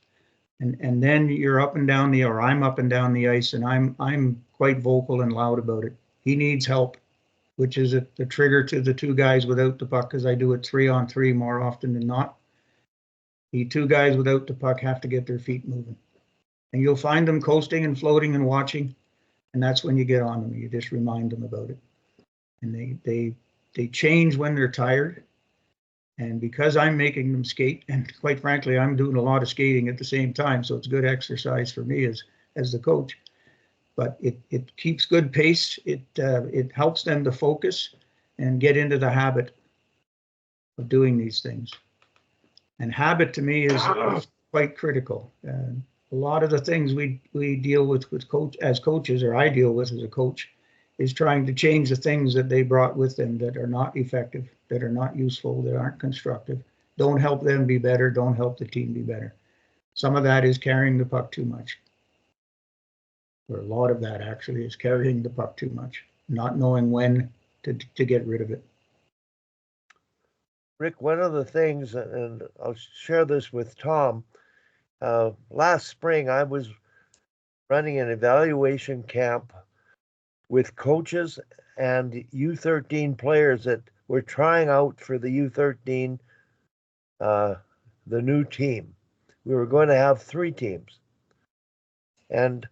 And then you're up and down or I'm up and down the ice, and I'm quite vocal and loud about it. He needs help, which is the trigger to the 2 guys without the puck, because I do it 3-on-3 more often than not. The 2 guys without the puck have to get their feet moving. And you'll find them coasting and floating and watching, and that's when you get on them. You just remind them about it. And they change when they're tired. And because I'm making them skate, and quite frankly, I'm doing a lot of skating at the same time, so it's good exercise for me as the coach. But it keeps good pace. It helps them to focus and get into the habit of doing these things. And habit to me is quite critical. A lot of the things we deal with as coaches, or I deal with as a coach, is trying to change the things that they brought with them that are not effective, that are not useful, that aren't constructive, don't help them be better, don't help the team be better. Some of that is carrying the puck too much. Or a lot of that actually is carrying the puck too much, not knowing when to get rid of it. Rick, one of the things, and I'll share this with Tom, last spring I was running an evaluation camp with coaches and U13 players that were trying out for the U13, the new team. We were going to have 3 teams. And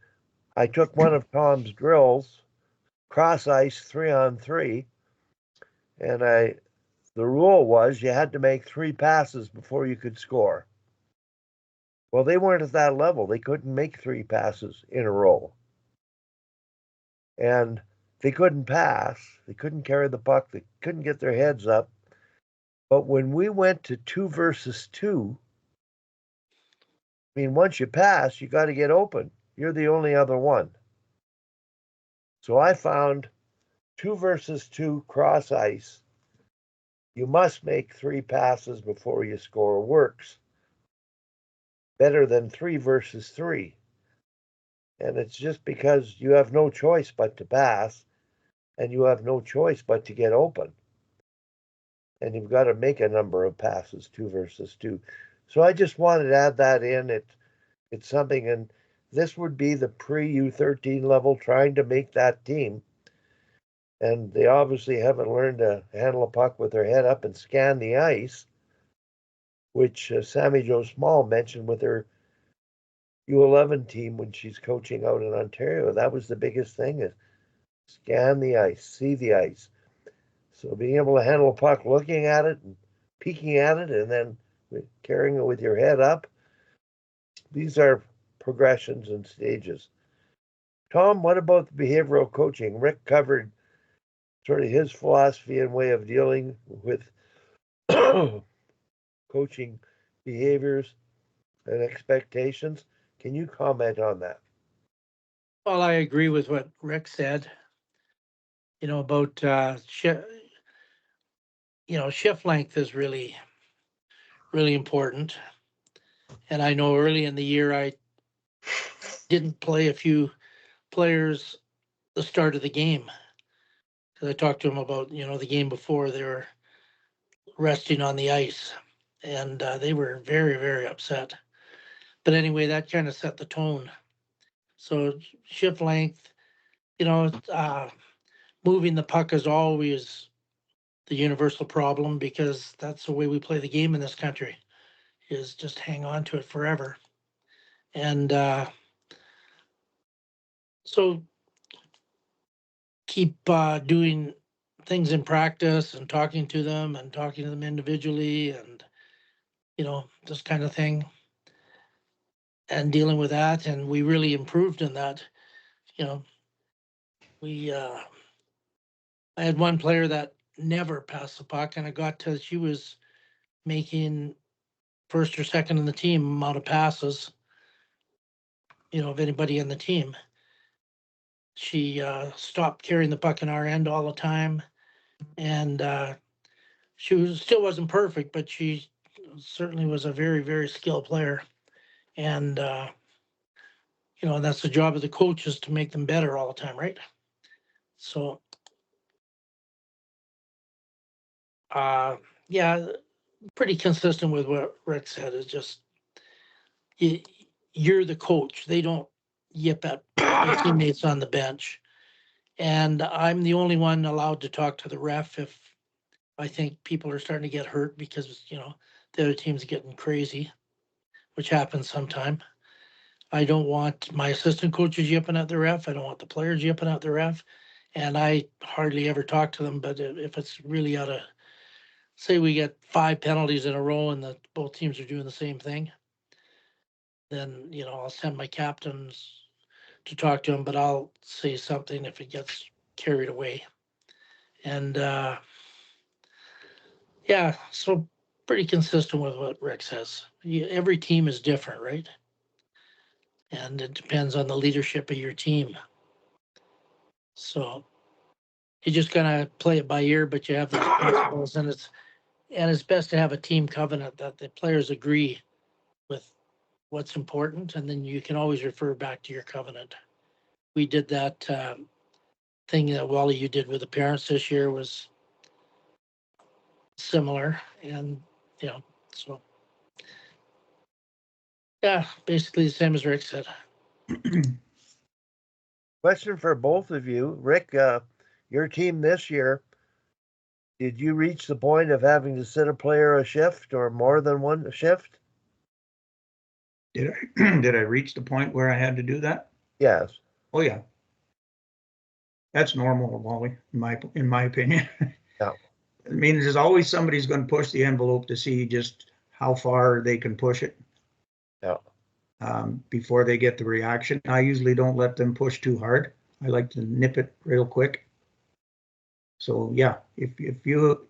I took one of Tom's drills, cross ice 3-on-3, and the rule was you had to make 3 passes before you could score. Well, they weren't at that level. They couldn't make 3 passes in a row. And they couldn't pass. They couldn't carry the puck. They couldn't get their heads up. But when we went to 2 versus 2, I mean, once you pass, you got to get open. You're the only other one. So I found 2 versus 2 cross ice. You must make 3 passes before you score works. Better than 3 versus 3. And it's just because you have no choice but to pass, and you have no choice but to get open. And you've got to make a number of passes, 2 versus 2. So I just wanted to add that in. It's something, and this would be the pre-U13 level trying to make that team. and they obviously haven't learned to handle a puck with their head up and scan the ice, which Sammy Jo Small mentioned with her U11 team when she's coaching out in Ontario. That was the biggest thing, is scan the ice, see the ice. So being able to handle a puck, looking at it and peeking at it, and then carrying it with your head up, these are progressions and stages. Tom, what about the behavioral coaching? Rick covered sort of his philosophy and way of dealing with coaching behaviors and expectations. Can you comment on that? Well, I agree with what Rick said, about, shift length is really, really important. And I know early in the year, I didn't play a few players the start of the game. Because I talked to them about, the game before, they were resting on the ice. And they were very, very upset. But anyway, that kind of set the tone. So shift length, moving the puck is always the universal problem, because that's the way we play the game in this country, is just hang on to it forever. And so keep doing things in practice and talking to them individually, and this kind of thing, and dealing with that. And we really improved in that. We I had one player that never passed the puck, and she was making first or second in the team amount of passes, of anybody in the team. She stopped carrying the puck in our end all the time, and still wasn't perfect, but she certainly was a very, very skilled player. And and that's the job of the coach, is to make them better all the time, right? So yeah, pretty consistent with what Rick said. Is just you're the coach. They don't yip at the teammates on the bench. And I'm the only one allowed to talk to the ref if I think people are starting to get hurt, because, the other team's getting crazy, which happens sometime. I don't want my assistant coaches yipping at the ref. I don't want the players yipping at the ref. And I hardly ever talk to them. But if it's really out of, say we get 5 penalties in a row and both teams are doing the same thing, then, I'll send my captains to talk to them, but I'll say something if it gets carried away. And yeah, so pretty consistent with what Rick says. Every team is different, right? And it depends on the leadership of your team. So you just kind of play it by ear, but you have those principles, and it's best to have a team covenant that the players agree with what's important, and then you can always refer back to your covenant. We did that thing that Wally, you did with the parents this year, was similar, and so yeah, basically the same as Rick said. Question for both of you. Rick, your team this year, did you reach the point of having to sit a player a shift or more than one shift? Did I reach the point where I had to do that? Yes. Oh yeah. That's normal, Wally, in my opinion. Yeah. It means there's always somebody's going to push the envelope to see just how far they can push it. Yeah. Before they get the reaction. I usually don't let them push too hard. I like to nip it real quick. So yeah, if you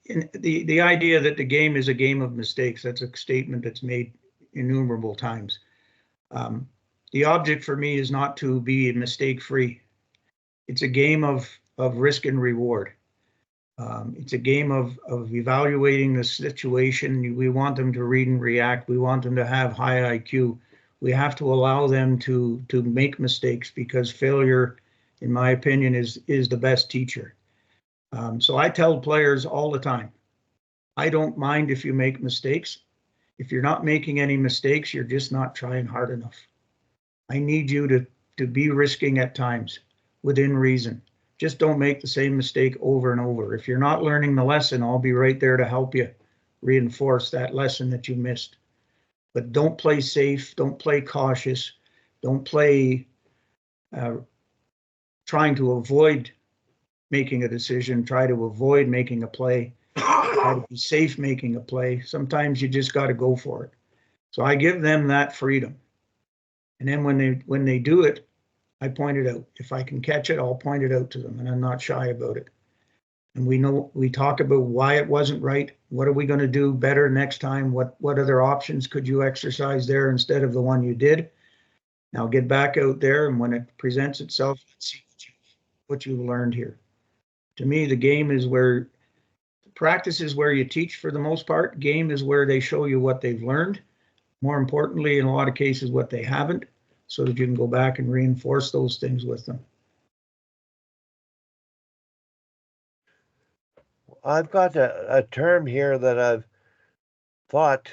in the idea that the game is a game of mistakes, that's a statement that's made innumerable times. The object for me is not to be mistake free. It's a game of risk and reward. It's a game of evaluating the situation. We want them to read and react. We want them to have high IQ. We have to allow them to make mistakes, because failure, in my opinion, is the best teacher. So I tell players all the time, I don't mind if you make mistakes. If you're not making any mistakes, you're just not trying hard enough. I need you to be risking at times. within reason. Just don't make the same mistake over and over. If you're not learning the lesson, I'll be right there to help you reinforce that lesson that you missed. But don't play safe, don't play cautious, don't play trying to avoid making a decision, try to avoid making a play, try to be safe making a play. Sometimes you just got to go for it. So I give them that freedom. And then when they do it, I point it out. If I can catch it, I'll point it out to them, and I'm not shy about it. And we talk about why it wasn't right. What are we going to do better next time? What other options could you exercise there instead of the one you did? Now get back out there, and when it presents itself, let's see what you've learned here. To me, the game is where practice is where you teach for the most part. Game is where they show you what they've learned. More importantly, in a lot of cases, what they haven't, so that you can go back and reinforce those things with them. I've got a term here that I've thought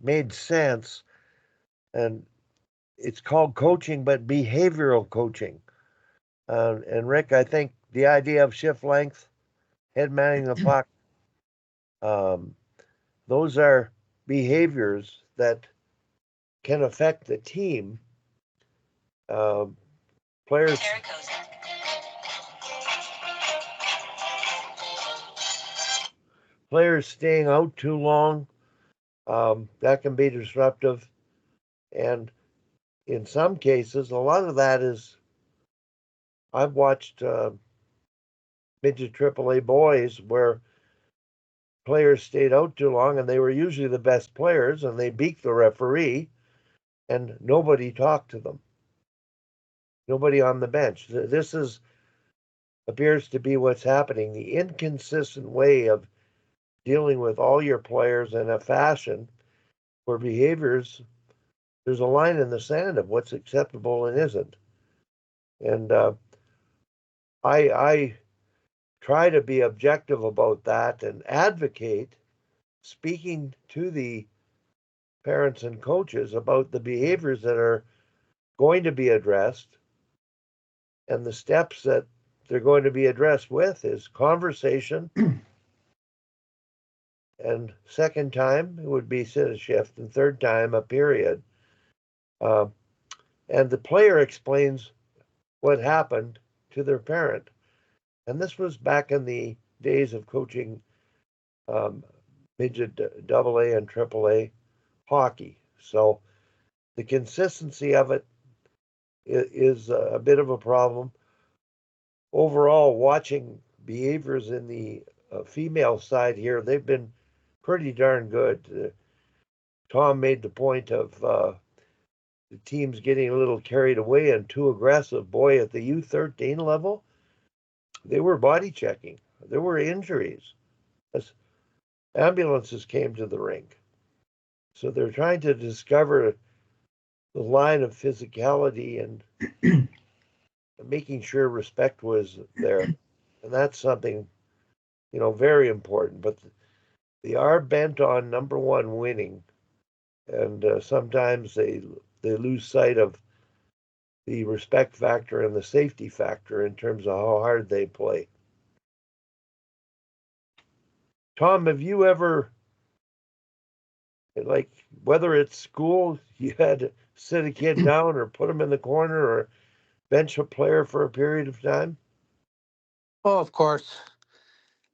made sense, and it's called coaching, but behavioral coaching. And Rick, I think the idea of shift length, head manning the puck, those are behaviors that can affect the team. Players staying out too long, that can be disruptive. And in some cases, a lot of that is, I've watched midget AAA boys where players stayed out too long and they were usually the best players and they beat the referee and nobody talked to them. Nobody on the bench. This appears to be what's happening. The inconsistent way of dealing with all your players in a fashion where behaviors, there's a line in the sand of what's acceptable and isn't. And I try to be objective about that and advocate speaking to the parents and coaches about the behaviors that are going to be addressed, and the steps that they're going to be addressed with is conversation. And second time, it would be sit a shift, and third time, a period. And the player explains what happened to their parent. And this was back in the days of coaching midget AA and AAA hockey. So the consistency of it is a bit of a problem. Overall, watching behaviors in the female side here, they've been pretty darn good. Tom made the point of the teams getting a little carried away and too aggressive. Boy, at the U13 level, they were body checking. There were injuries. As ambulances came to the rink. So they're trying to discover the line of physicality and making sure respect was there. And that's something, very important. But they are bent on, number one, winning. And sometimes they lose sight of the respect factor and the safety factor in terms of how hard they play. Tom, have you ever, like, whether it's school, you had to sit a kid down or put him in the corner or bench a player for a period of time? Oh, of course.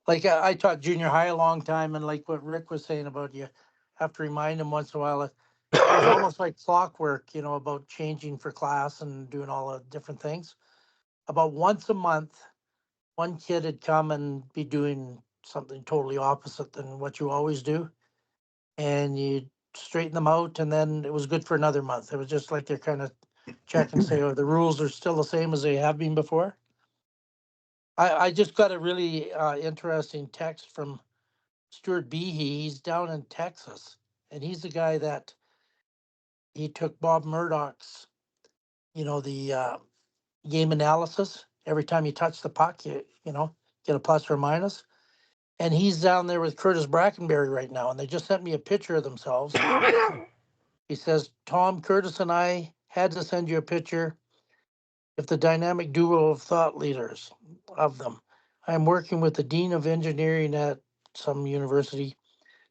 Like I taught junior high a long time, and like what Rick was saying about you have to remind them once in a while. It was almost like clockwork, about changing for class and doing all the different things. About once a month, one kid had come and be doing something totally opposite than what you always do, and you straighten them out, and then it was good for another month. It was just like they're kind of check and say, oh, the rules are still the same as they have been before. I just got a really interesting text from Stuart Behe. He's down in Texas, and he's the guy that he took Bob Murdoch's, the game analysis. Every time you touch the puck, you get a plus or a minus. And he's down there with Curtis Brackenberry right now, and they just sent me a picture of themselves. He says, Tom, Curtis and I had to send you a picture. if the dynamic duo of thought leaders of them. I'm working with the Dean of Engineering at some university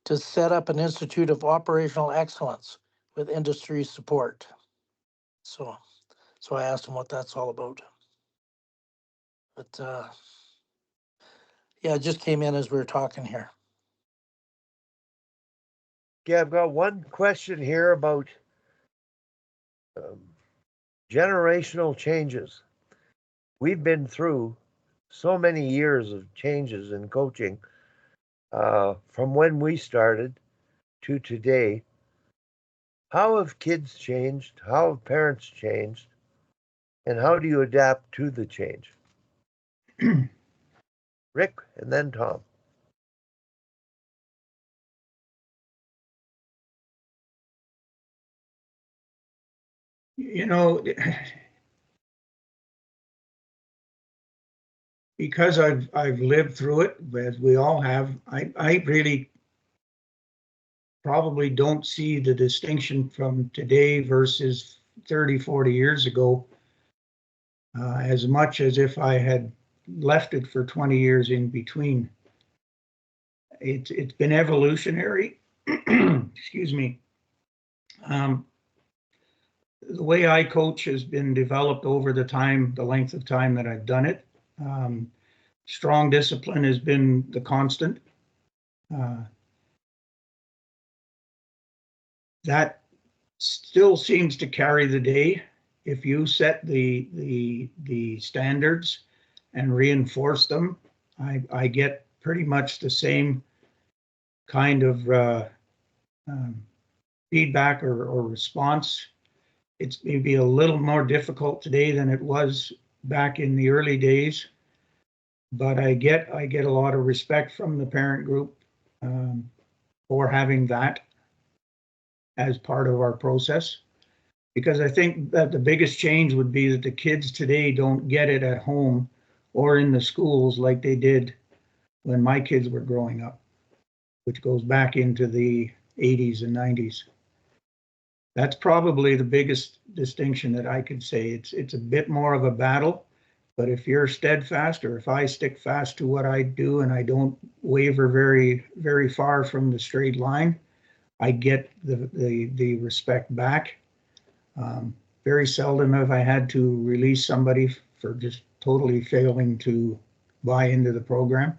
to set up an Institute of Operational Excellence with industry support. So I asked him what that's all about. But yeah, it just came in as we were talking here. Okay, I've got one question here about generational changes. We've been through so many years of changes in coaching from when we started to today. How have kids changed? How have parents changed? And how do you adapt to the change? Rick and then Tom. You know, because I've lived through it, as we all have, I really probably don't see the distinction from today versus 30, 40 years ago as much as if I had left it for 20 years in between. It's been evolutionary. Excuse me. The way I coach has been developed over the length of time that I've done it. Strong discipline has been the constant. That still seems to carry the day. If you set the standards and reinforce them, I get pretty much the same kind of feedback or response. It's maybe a little more difficult today than it was back in the early days, but I get a lot of respect from the parent group for having that as part of our process. Because I think that the biggest change would be that the kids today don't get it at home or in the schools like they did when my kids were growing up, which goes back into the 80s and 90s. That's probably the biggest distinction that I could say. It's a bit more of a battle, but if you're steadfast, or if I stick fast to what I do and I don't waver very, very far from the straight line, I get the respect back. Very seldom have I had to release somebody for just totally failing to buy into the program.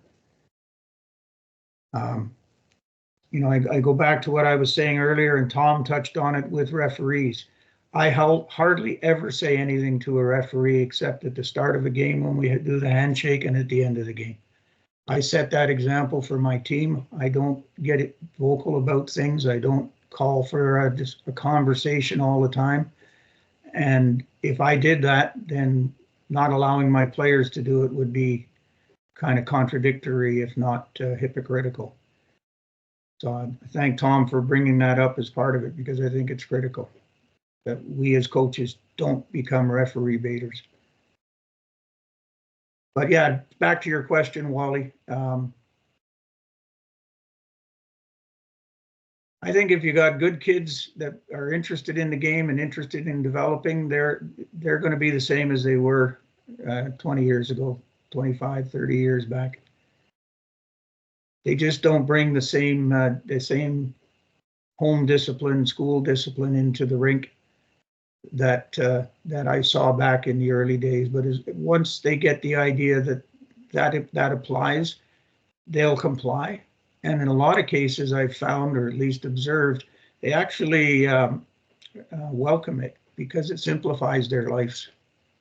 You know, I go back to what I was saying earlier, and Tom touched on it with referees. I hardly ever say anything to a referee except at the start of a game when we do the handshake and at the end of the game. I set that example for my team. I don't get vocal about things. I don't call for just a conversation all the time. And if I did that, then not allowing my players to do it would be kind of contradictory, if not hypocritical. So I thank Tom for bringing that up as part of it, because I think it's critical that we as coaches don't become referee baiters. But yeah, back to your question, Wally. I think if you got good kids that are interested in the game and interested in developing, they're going to be the same as they were 20 years ago, 25, 30 years back. They just don't bring the same home discipline, school discipline into the rink that I saw back in the early days. But once they get the idea that applies, they'll comply. And in a lot of cases, I've found, or at least observed, they actually welcome it because it simplifies their lives.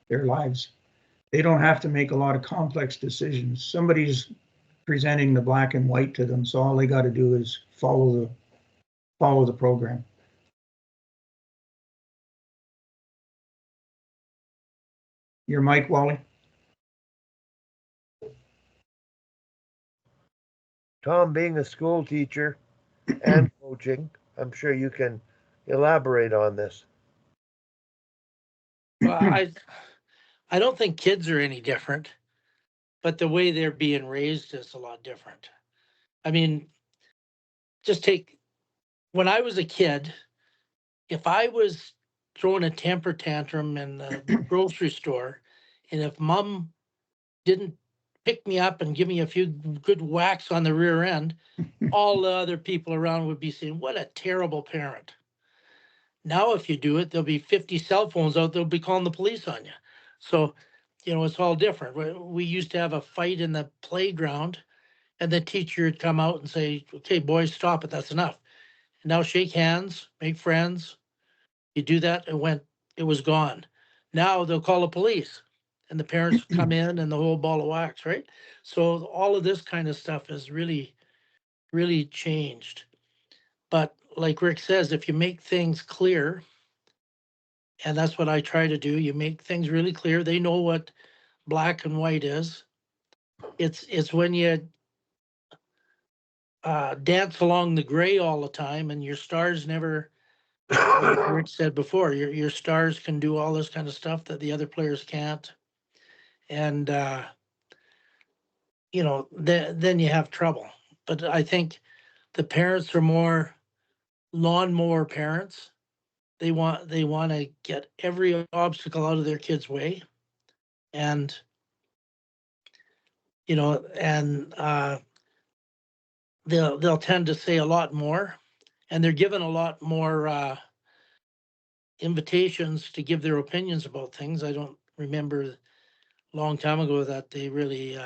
They don't have to make a lot of complex decisions. Somebody's presenting the black and white to them, so all they got to do is follow the program. Your mic, Wally. Tom, being a school teacher and coaching, I'm sure you can elaborate on this. Well, I don't think kids are any different, but the way they're being raised is a lot different. I mean, just take when I was a kid, if I was throwing a temper tantrum in the grocery store, and if mom didn't pick me up and give me a few good whacks on the rear end, all the other people around would be saying, what a terrible parent. Now, if you do it, there'll be 50 cell phones out. They'll be calling the police on you. So, it's all different. We used to have a fight in the playground, and the teacher would come out and say, okay, boys, stop it. That's enough. And now shake hands, make friends. You do that, it was gone. Now they'll call the police, and the parents come in and the whole ball of wax, right? So all of this kind of stuff has really, really changed. But like Rick says, if you make things clear, and that's what I try to do, you make things really clear. They know what black and white is. It's when you dance along the gray all the time, and your stars never, like Rick said before, your stars can do all this kind of stuff that the other players can't. And then you have trouble. But I think the parents are more lawnmower parents. They want to get every obstacle out of their kids' way, and they'll tend to say a lot more, and they're given a lot more invitations to give their opinions about things. I don't remember a long time ago that they really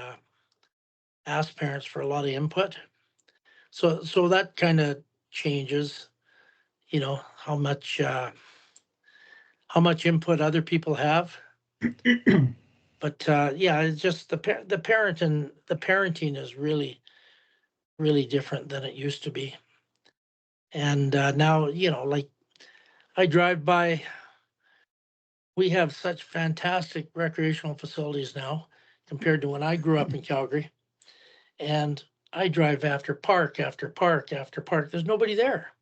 asked parents for a lot of input. So that kind of changes, how much input other people have. But yeah, it's just the parenting is really, really different than it used to be. And now, like I drive by, we have such fantastic recreational facilities now compared to when I grew up in Calgary. And I drive after park after park after park. There's nobody there.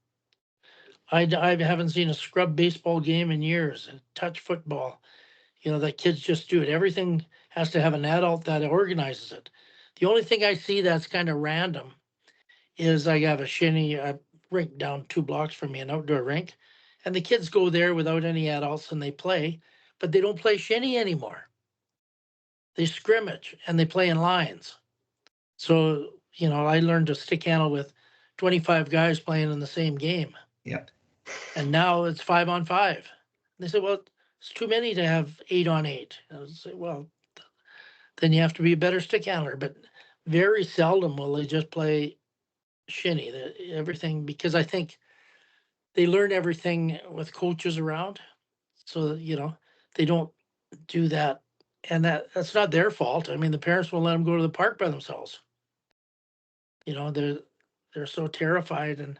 I haven't seen a scrub baseball game in years, and touch football. That kids just do it. Everything has to have an adult that organizes it. The only thing I see that's kind of random is I have a shinny rink down 2 blocks from me, an outdoor rink, and the kids go there without any adults and they play, but they don't play shinny anymore. They scrimmage and they play in lines. So, I learned to stick handle with 25 guys playing in the same game. Yep. And now it's 5-on-5. They said, well, it's too many to have 8-on-8. I would say, well, then you have to be a better stick handler. But very seldom will they just play shinny. Everything, because I think they learn everything with coaches around. So, they don't do that. And that's not their fault. I mean, the parents won't let them go to the park by themselves. They're so terrified. And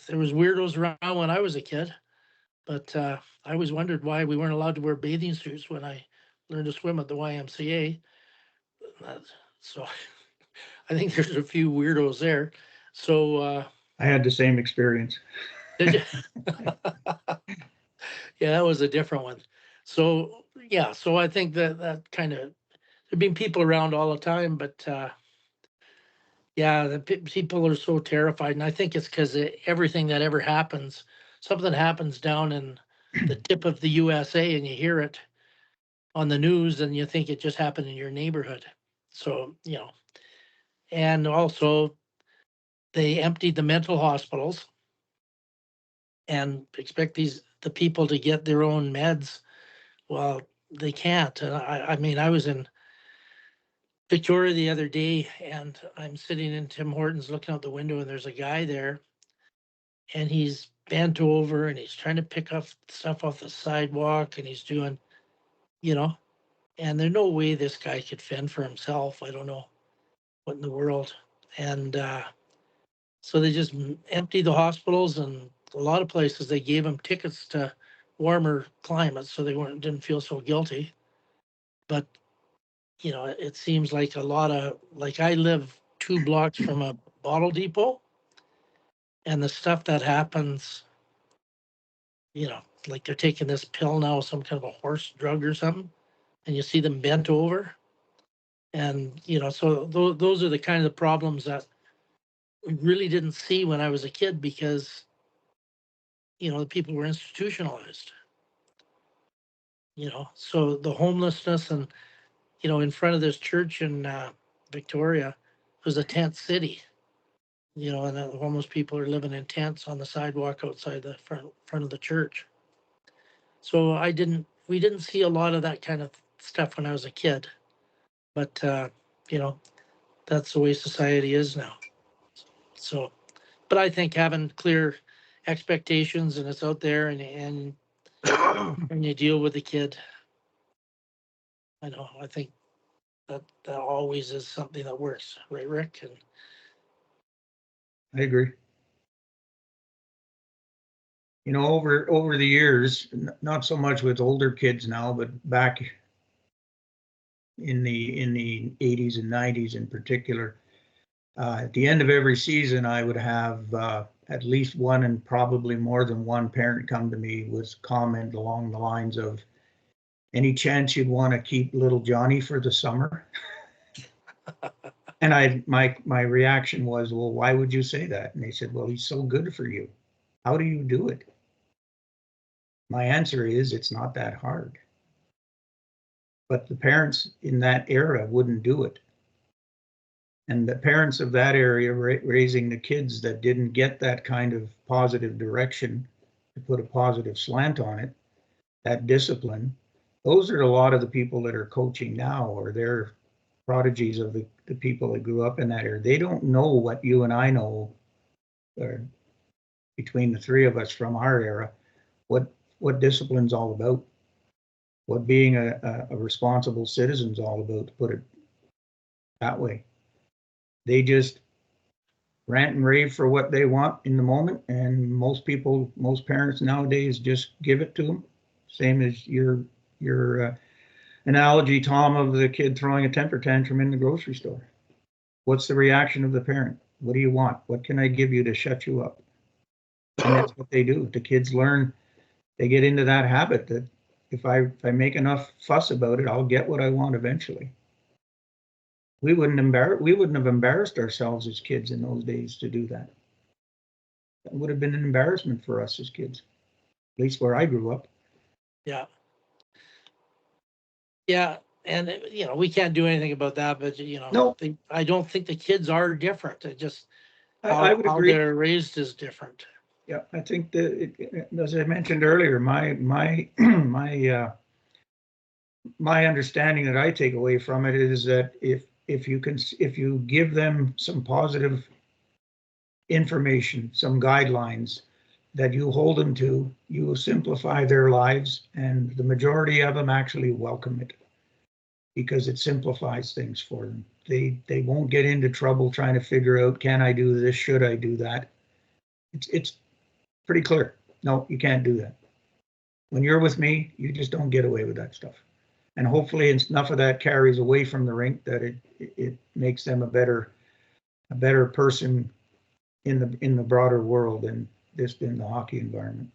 there was weirdos around when I was a kid. But I always wondered why we weren't allowed to wear bathing suits when I learned to swim at the YMCA. So I think there's a few weirdos there. So I had the same experience. did you? Yeah, that was a different one. So yeah, so I think that kind of, there've been people around all the time, but yeah, the people are so terrified, and I think it's because everything that ever happens, something happens down in the tip of the USA, and you hear it on the news, and you think it just happened in your neighborhood. So and also they emptied the mental hospitals and expect the people to get their own meds. Well, they can't. And I mean, I was in Victoria the other day, and I'm sitting in Tim Hortons looking out the window, and there's a guy there, and he's bent over and he's trying to pick up stuff off the sidewalk, and he's doing, and there's no way this guy could fend for himself. I don't know what in the world. And so they just emptied the hospitals, and a lot of places they gave them tickets to warmer climates so they didn't feel so guilty. But it seems like I live 2 blocks from a bottle depot, and the stuff that happens, like they're taking this pill now, some kind of a horse drug or something, and you see them bent over. And, so those are the kind of problems that we really didn't see when I was a kid, because, the people were institutionalized. So the homelessness and, in front of this church in Victoria was a tent city, and the homeless people are living in tents on the sidewalk outside the front of the church. So we didn't see a lot of that kind of stuff when I was a kid, but, that's the way society is now. So, but I think having clear expectations and it's out there and you deal with the kid. I think that always is something that works, right, Rick? And I agree. Over the years, not so much with older kids now, but back in the 80s and 90s in particular, at the end of every season, I would have at least one and probably more than one parent come to me with comment along the lines of, "Any chance you'd want to keep little Johnny for the summer?" And my reaction was, "Well, why would you say that?" And they said, "Well, he's so good for you. How do you do it?" My answer is, it's not that hard. But the parents in that era wouldn't do it. And the parents of that area raising the kids that didn't get that kind of positive direction, to put a positive slant on it, that discipline, those are a lot of the people that are coaching now, or they're prodigies of the people that grew up in that area. They don't know what you and I know, or between the three of us from our era, what discipline's all about, what being a responsible citizen's all about, to put it that way. They just rant and rave for what they want in the moment, and most parents nowadays just give it to them. Same as your analogy, Tom, of the kid throwing a temper tantrum in the grocery store. What's the reaction of the parent? What do you want? What can I give you to shut you up? And that's what they do. The kids learn. They get into that habit that if I make enough fuss about it, I'll get what I want eventually. We wouldn't have embarrassed ourselves as kids in those days to do that. That would have been an embarrassment for us as kids, at least where I grew up. Yeah. Yeah. And, we can't do anything about that, but, No, I don't think the kids are different. It just, I would how agree. they're raised is different. Yeah, I think that, as I mentioned earlier, my understanding that I take away from it is that if you give them some positive information, some guidelines that you hold them to, you will simplify their lives, and the majority of them actually welcome it because it simplifies things for them. They won't get into trouble trying to figure out, can I do this? Should I do that? It's pretty clear. No, you can't do that. When you're with me, you just don't get away with that stuff. And hopefully enough of that carries away from the rink that it makes them a better person in the broader world than just in the hockey environment.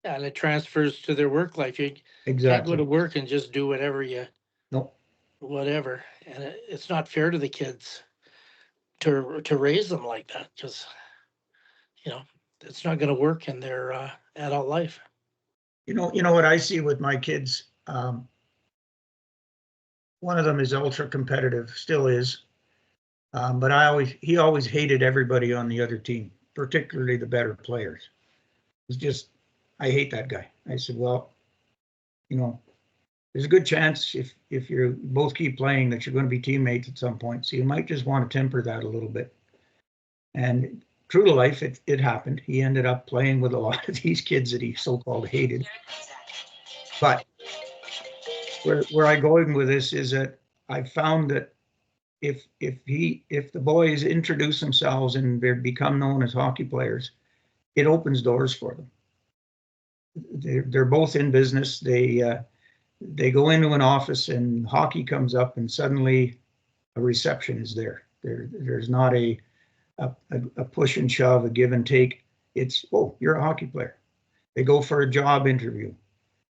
Yeah, and it transfers to their work life. You can't go to Exactly. work and just do whatever No. whatever. And it's not fair to the kids to raise them like that, because, it's not going to work in their adult life. You know what I see with my kids. One of them is ultra competitive, still is, but he always hated everybody on the other team, particularly the better players. It's just, I hate that guy. I said, well, there's a good chance if you both keep playing that you're going to be teammates at some point. So you might just want to temper that a little bit. And true to life, it happened. He ended up playing with a lot of these kids that he so-called hated. But where I'm going with this is that I found that if the boys introduce themselves and they become known as hockey players, it opens doors for them. They're both in business. They go into an office and hockey comes up, and suddenly a reception is there. There's not a push and shove, a give and take. It's, oh, you're a hockey player. They go for a job interview.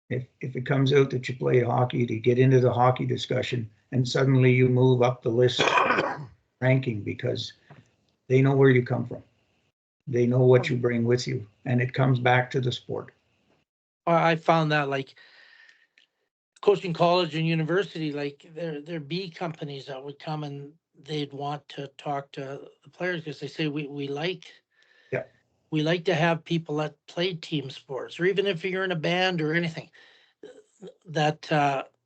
If it comes out that you play hockey, to get into the hockey discussion, and suddenly you move up the list ranking because they know where you come from. They know what you bring with you, and it comes back to the sport. I found that, like, coaching college and university, like there'd be companies that would come and they'd want to talk to the players because they say we like Yeah. we like to have people that play team sports, or even if you're in a band or anything that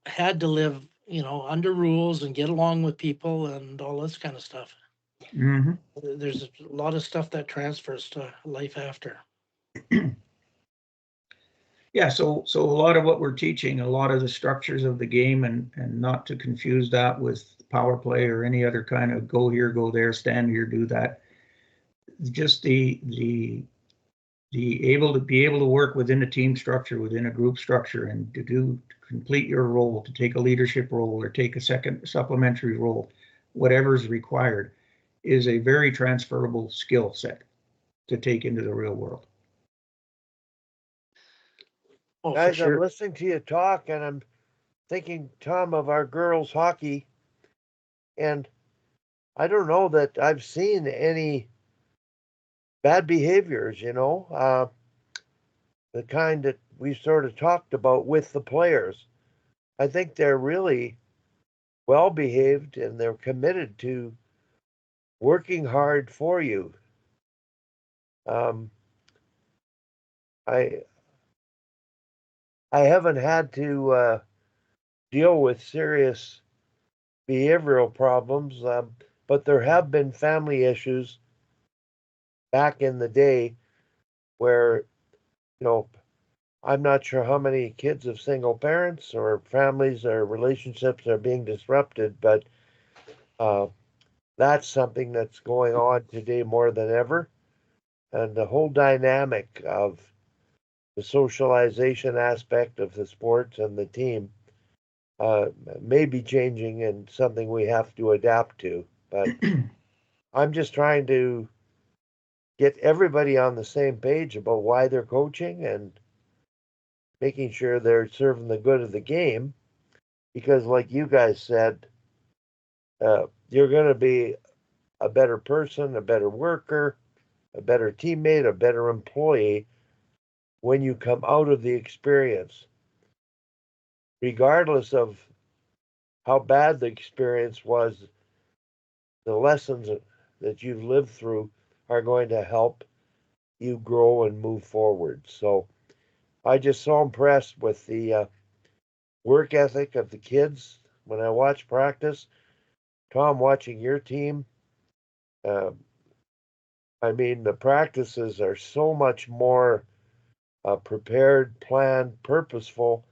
had to live, under rules and get along with people and all this kind of stuff. Hmm. There's a lot of stuff that transfers to life after. Yeah, so a lot of what we're teaching, a lot of the structures of the game, and not to confuse that with power play or any other kind of go here, go there, stand here, do that. Just the able to work within a team structure, within a group structure, and to complete your role, to take a leadership role or take a second supplementary role, whatever is required, is a very transferable skill set to take into the real world. Oh, for Guys, I'm sure. listening to you talk, and I'm thinking, Tom, of our girls' hockey, and I don't know that I've seen any bad behaviors, the kind that we sort of talked about with the players. I think they're really well behaved and they're committed to working hard for you. Um, I I haven't had to deal with serious behavioral problems, but there have been family issues back in the day where, I'm not sure how many kids of single parents or families or relationships are being disrupted, but uh, that's something that's going on today more than ever. And the whole dynamic of the socialization aspect of the sports and the team may be changing and something we have to adapt to. But I'm just trying to get everybody on the same page about why they're coaching and making sure they're serving the good of the game. Because, like you guys said, you're going to be a better person, a better worker, a better teammate, a better employee when you come out of the experience, regardless of how bad the experience was. The lessons that you've lived through are going to help you grow and move forward. So I just so impressed with the work ethic of the kids when I watch practice. Tom, watching your team, uh, the practices are so much more prepared, planned, purposeful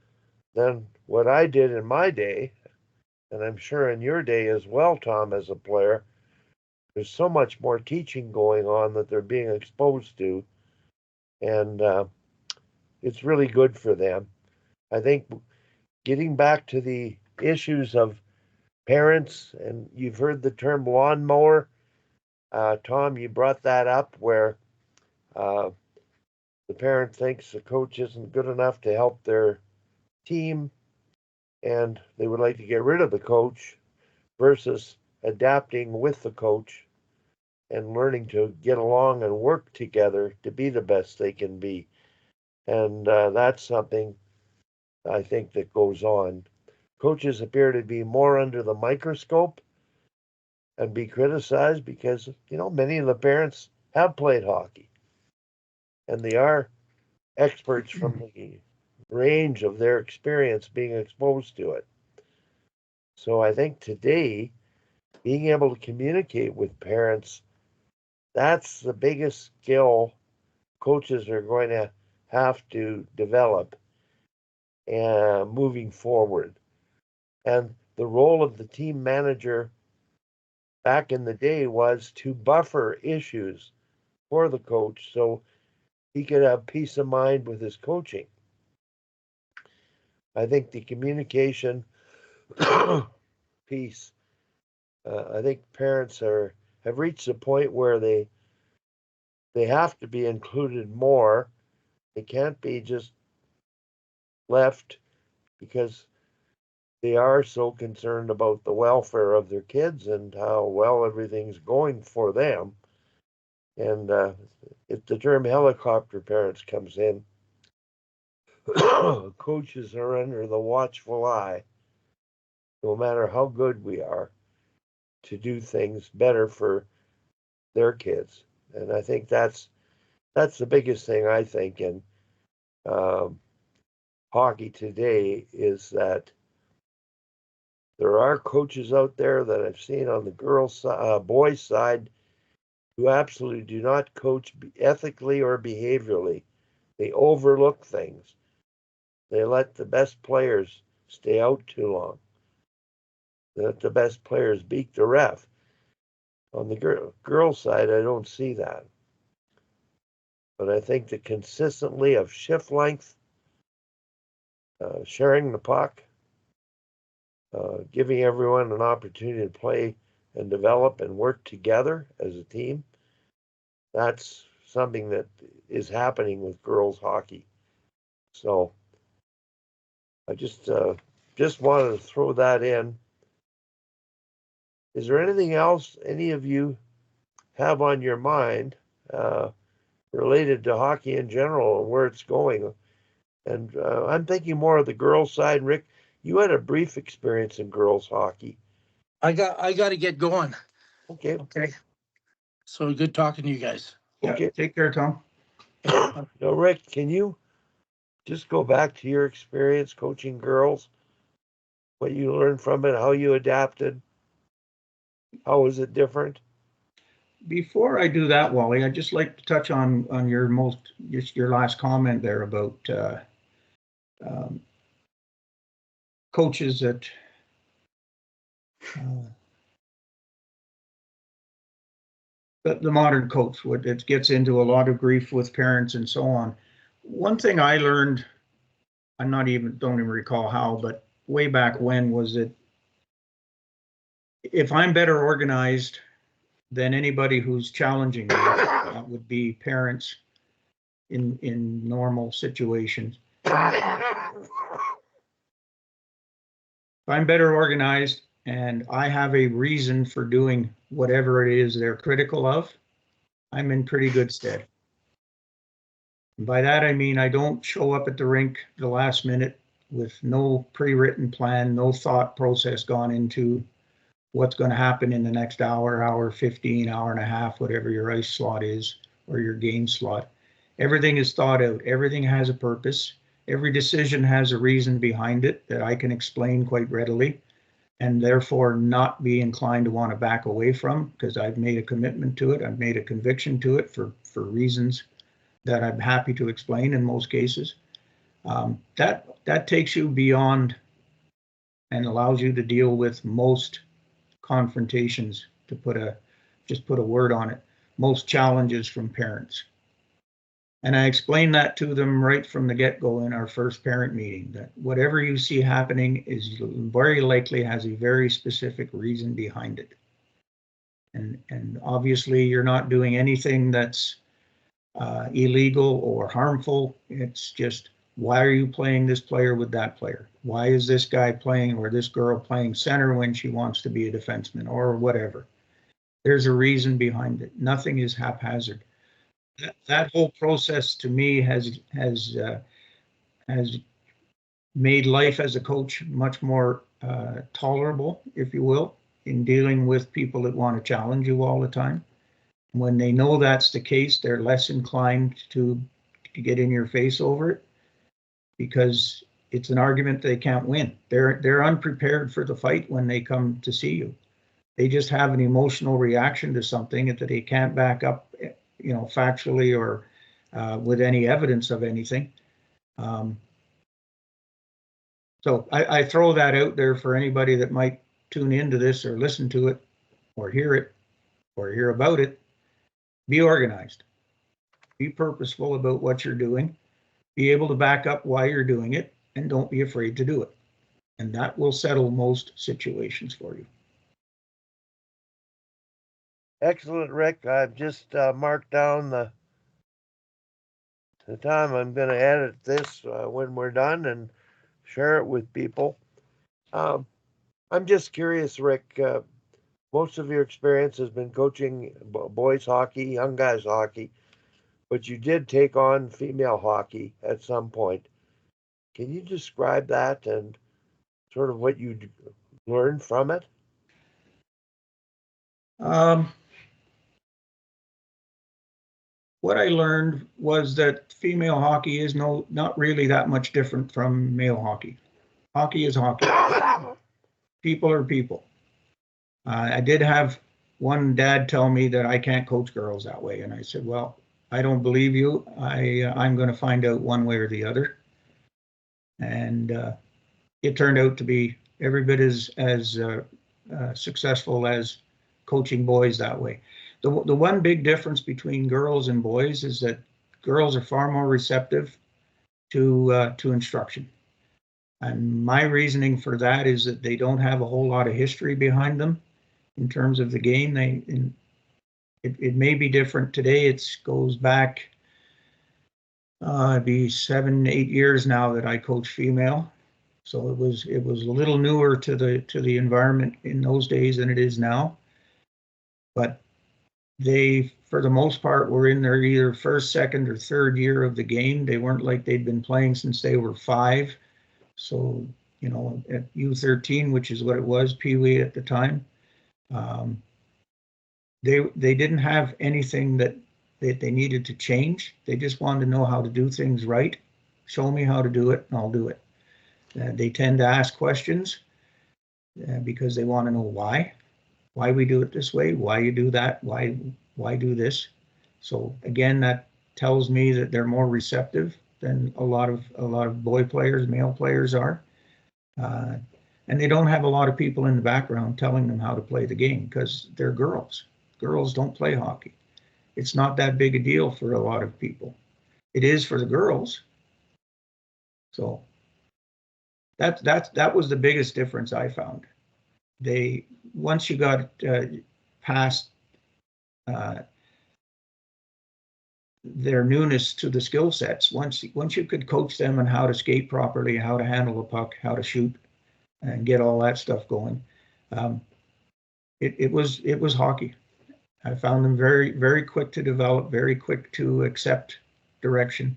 than what I did in my day. And I'm sure in your day as well, Tom, as a player, there's so much more teaching going on that they're being exposed to. And it's really good for them. I think getting back to the issues of parents, and you've heard the term lawnmower. Tom, you brought that up where uh, the parent thinks the coach isn't good enough to help their team and they would like to get rid of the coach versus adapting with the coach and learning to get along and work together to be the best they can be. And that's something I think that goes on. Coaches appear to be more under the microscope and be criticized because, many of the parents have played hockey and they are experts from the range of their experience being exposed to it. So I think today, being able to communicate with parents, that's the biggest skill coaches are going to have to develop moving forward. And the role of the team manager back in the day was to buffer issues for the coach so he could have peace of mind with his coaching. I think the communication piece, I think parents have reached a point where they have to be included more. They can't be just left because they are so concerned about the welfare of their kids and how well everything's going for them. And if the term helicopter parents comes in, coaches are under the watchful eye, no matter how good we are, to do things better for their kids. And I think that's the biggest thing I think in um, hockey today is that there are coaches out there that I've seen on the boys side who absolutely do not coach ethically or behaviorally. They overlook things. They let the best players stay out too long. They let the best players beat the ref. On the girls' side, I don't see that. But I think the consistently of shift length, sharing the puck, giving everyone an opportunity to play and develop and work together as a team, that's something that is happening with girls hockey. So I just wanted to throw that in. Is there anything else any of you have on your mind related to hockey in general and where it's going? And I'm thinking more of the girls' side. Rick, you had a brief experience in girls' hockey. I got to get going. Okay. Okay. So good talking to you guys. Yeah, Okay. take care, Tom. Now, Rick, can you just go back to your experience coaching girls? What you learned from it, how you adapted, how was it different? Before I do that, Wally, I'd just like to touch on your last comment there about um, coaches that the modern coach it gets into a lot of grief with parents and so on. One thing I learned, don't even recall how, but way back when, was that if I'm better organized than anybody who's challenging me, that would be parents in normal situations. If I'm better organized and I have a reason for doing whatever it is they're critical of, I'm in pretty good stead. And by that, I mean, I don't show up at the rink the last minute with no pre-written plan, no thought process gone into what's going to happen in the next hour, hour 15, hour and a half, whatever your ice slot is or your game slot. Everything is thought out. Everything has a purpose. Every decision has a reason behind it that I can explain quite readily, and therefore not be inclined to want to back away from, because I've made a commitment to it. I've made a conviction to it for reasons that I'm happy to explain in most cases. That takes you beyond and allows you to deal with most confrontations, to put a word on it, most challenges from parents. And I explained that to them right from the get-go in our first parent meeting, that whatever you see happening is very likely has a very specific reason behind it. And obviously you're not doing anything that's illegal or harmful. It's just, why are you playing this player with that player? Why is this guy playing or this girl playing center when she wants to be a defenseman or whatever? There's a reason behind it. Nothing is haphazard. That whole process to me has made life as a coach much more tolerable, if you will, in dealing with people that want to challenge you all the time. When they know that's the case, they're less inclined to get in your face over it, because it's an argument they can't win. They're unprepared for the fight when they come to see you. They just have an emotional reaction to something that they can't back up, factually or with any evidence of anything. So I throw that out there for anybody that might tune into this or listen to it or hear about it. Be organized. Be purposeful about what you're doing. Be able to back up why you're doing it, and don't be afraid to do it. And that will settle most situations for you. Excellent, Rick. I've just marked down the time I'm going to edit this when we're done and share it with people. I'm just curious, Rick. Most of your experience has been coaching boys hockey, young guys hockey, but you did take on female hockey at some point. Can you describe that and sort of what you learned from it? What I learned was that female hockey is not really that much different from male hockey. Hockey is hockey. People are people. I did have one dad tell me that I can't coach girls that way, and I said, "Well, I don't believe you. I'm going to find out one way or the other." And it turned out to be every bit as successful as coaching boys that way. The one big difference between girls and boys is that girls are far more receptive to instruction. And my reasoning for that is that they don't have a whole lot of history behind them in terms of the game. It may be different today. It goes back it'd be 7, 8 years now that I coach female. So it was a little newer to the environment in those days than it is now. But they, for the most part, were in their either first, second, or third year of the game. They weren't like they'd been playing since they were 5. So, at U13, which is what it was, Pee Wee at the time, they didn't have anything that they needed to change. They just wanted to know how to do things right. Show me how to do it, and I'll do it. They tend to ask questions because they want to know why we do it this way, why you do that, why do this. So again, that tells me that they're more receptive than a lot of boy players, male players are. And they don't have a lot of people in the background telling them how to play the game because they're girls. Girls don't play hockey. It's not that big a deal for a lot of people. It is for the girls. So that was the biggest difference I found. Once you got past their newness to the skill sets, once you could coach them on how to skate properly, how to handle a puck, how to shoot, and get all that stuff going, it was hockey. I found them very, very quick to develop, very quick to accept direction,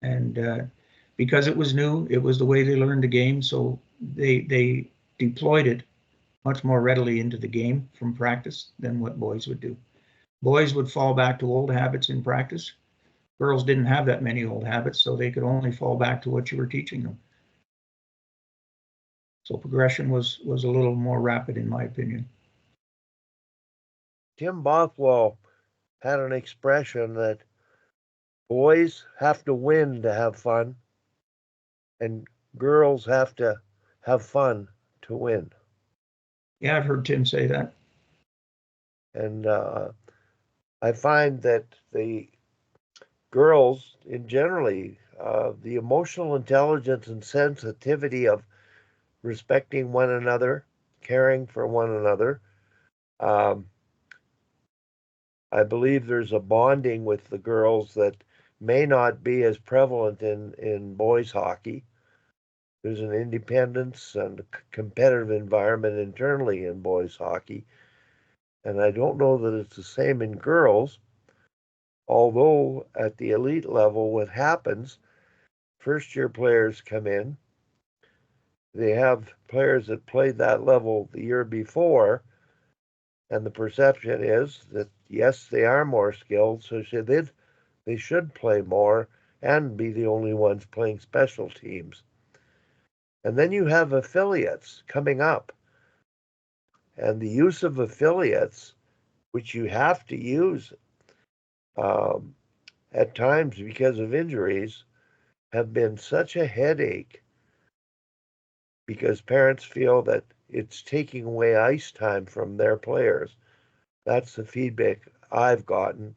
and because it was new, it was the way they learned the game, so they deployed it much more readily into the game from practice than what boys would do. Boys would fall back to old habits in practice. Girls didn't have that many old habits, so they could only fall back to what you were teaching them. So progression was a little more rapid, in my opinion. Tim Bothwell had an expression that boys have to win to have fun, and girls have to have fun to win. Yeah, I've heard Tim say that. And I find that the girls, in generally, the emotional intelligence and sensitivity of respecting one another, caring for one another, I believe there's a bonding with the girls that may not be as prevalent in boys hockey. There's an independence and a competitive environment internally in boys hockey. And I don't know that it's the same in girls, although at the elite level, what happens, first year players come in, they have players that played that level the year before, and the perception is that, yes, they are more skilled, so they should play more and be the only ones playing special teams. And then you have affiliates coming up. And the use of affiliates, which you have to use at times because of injuries, have been such a headache because parents feel that it's taking away ice time from their players. That's the feedback I've gotten,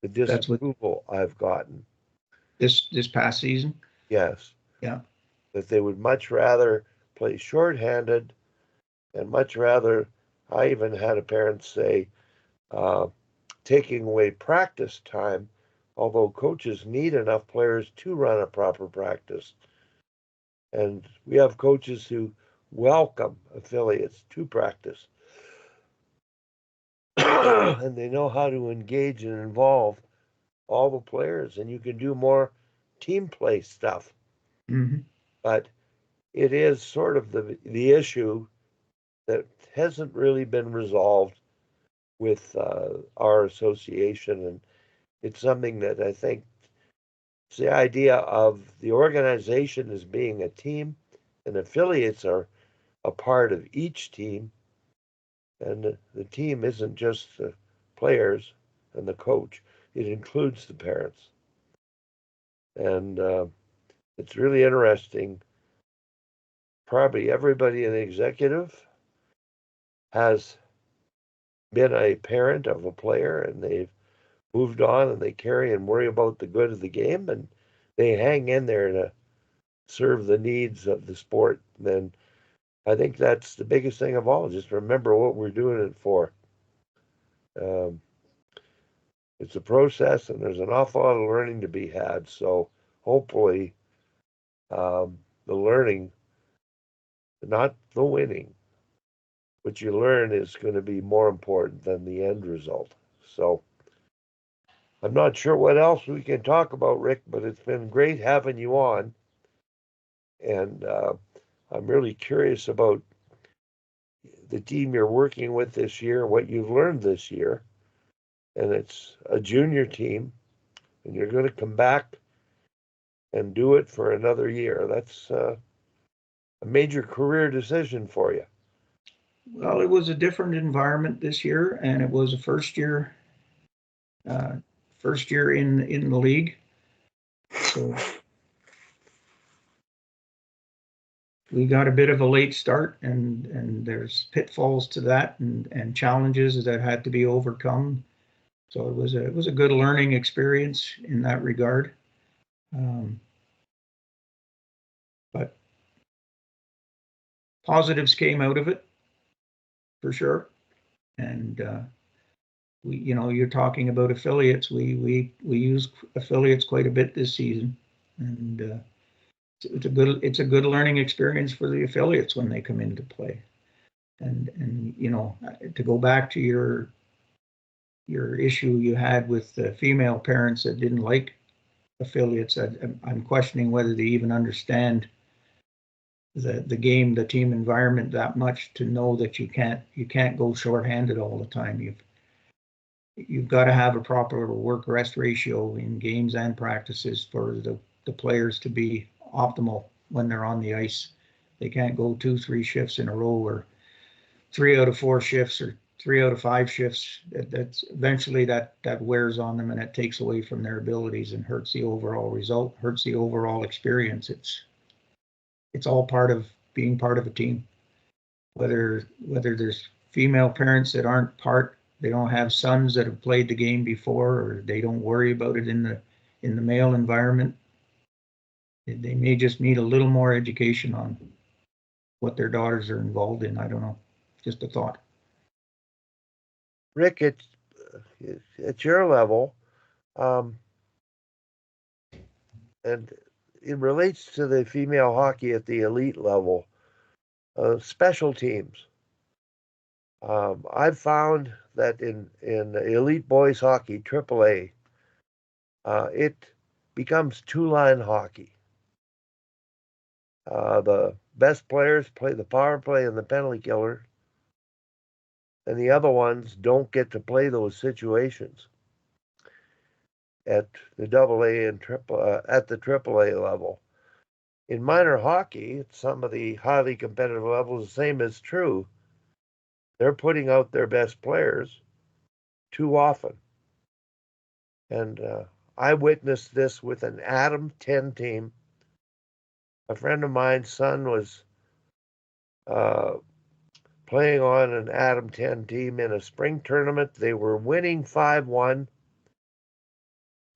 the disapproval I've gotten. This past season? Yes. Yeah. That they would much rather play shorthanded and much rather, I even had a parent say, taking away practice time, although coaches need enough players to run a proper practice. And we have coaches who welcome affiliates to practice. And they know how to engage and involve all the players, and you can do more team play stuff. Mm-hmm. But it is sort of the issue that hasn't really been resolved with our association, and it's something that I think it's the idea of the organization as being a team, and affiliates are a part of each team, and the team isn't just the players and the coach; it includes the parents, and it's really interesting. Probably everybody in the executive has been a parent of a player, and they've moved on, and they carry and worry about the good of the game, and they hang in there to serve the needs of the sport. And I think that's the biggest thing of all. Just remember what we're doing it for. Um, it's a process, and there's an awful lot of learning to be had. So hopefully, the learning, not the winning, what you learn is going to be more important than the end result. So I'm not sure what else we can talk about, Rick, but it's been great having you on. And I'm really curious about the team you're working with this year, what you've learned this year. And it's a junior team, and you're going to come back and do it for another year. That's a major career decision for you. Well, it was a different environment this year, and it was a first year in the league. So we got a bit of a late start, and there's pitfalls to that, and challenges that had to be overcome. So it was a good learning experience in that regard. But positives came out of it for sure. And you're talking about affiliates. We use affiliates quite a bit this season, and it's a good learning experience for the affiliates when they come into play. And to go back to your issue you had with the female parents that didn't like affiliates, I'm questioning whether they even understand the game, the team environment that much to know that you can't go shorthanded all the time. You've got to have a proper work rest ratio in games and practices for the players to be optimal when they're on the ice. They can't go 2-3 shifts in a row, or 3 out of 4 shifts, or 3 out of 5 shifts. That's eventually that wears on them, and it takes away from their abilities and hurts the overall result, hurts the overall experience. It's all part of being part of a team. Whether there's female parents that aren't part, they don't have sons that have played the game before, or they don't worry about it in the male environment. They may just need a little more education on what their daughters are involved in. I don't know. Just a thought. Rick, it's at your level, um, and it relates to the female hockey at the elite level, special teams. I've found that in elite boys hockey, AAA, it becomes two-line hockey. The best players play the power play and the penalty killer, and the other ones don't get to play those situations at the AA and at the AAA level. In minor hockey, at some of the highly competitive levels, the same is true. They're putting out their best players too often. And I witnessed this with an Atom 10 team. A friend of mine's son was playing on an Atom 10 team in a spring tournament. They were winning 5-1.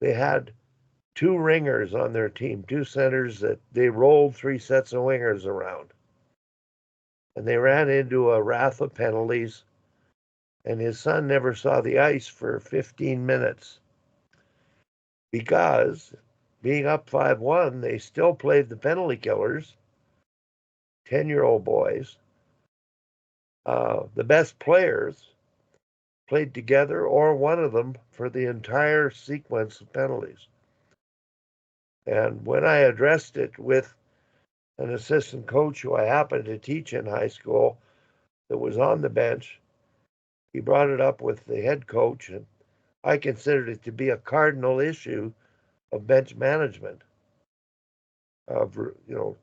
They had 2 ringers on their team, 2 centers that they rolled 3 sets of wingers around. And they ran into a wrath of penalties, and his son never saw the ice for 15 minutes because, being up 5-1, they still played the penalty killers, 10-year-old boys. The best players played together, or one of them, for the entire sequence of penalties. And when I addressed it with an assistant coach who I happened to teach in high school that was on the bench. He brought it up with the head coach, and I considered it to be a cardinal issue of bench management, of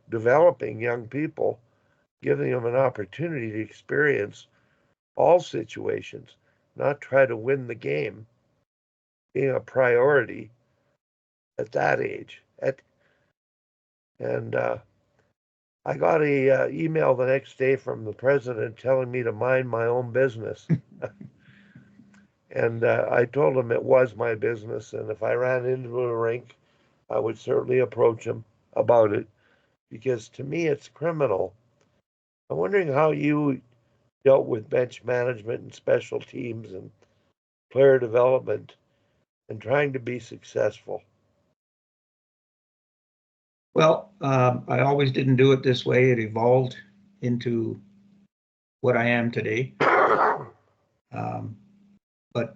developing young people, giving them an opportunity to experience all situations, not try to win the game, being a priority at that age. And I got a email the next day from the president telling me to mind my own business. And I told him it was my business, and if I ran into a rink, I would certainly approach him about it, because to me it's criminal. I'm wondering how you dealt with bench management and special teams and player development and trying to be successful. Well, I always didn't do it this way. It evolved into what I am today. But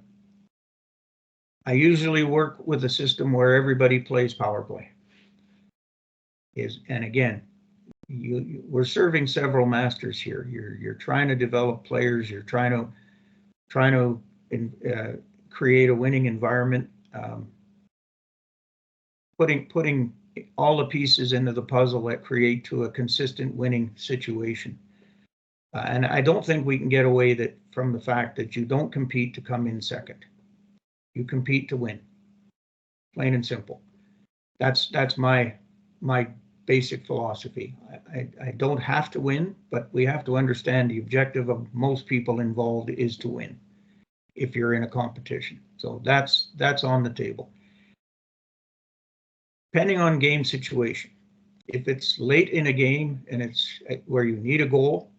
I usually work with a system where everybody plays power play. And again, we're serving several masters here. You're trying to develop players. You're trying to create a winning environment. Putting all the pieces into the puzzle that create to a consistent winning situation. And I don't think we can get away from the fact that you don't compete to come in second. You compete to win. Plain and simple. That's my basic philosophy. I don't have to win, but we have to understand the objective of most people involved is to win if you're in a competition. So that's on the table. Depending on game situation, if it's late in a game and it's where you need a goal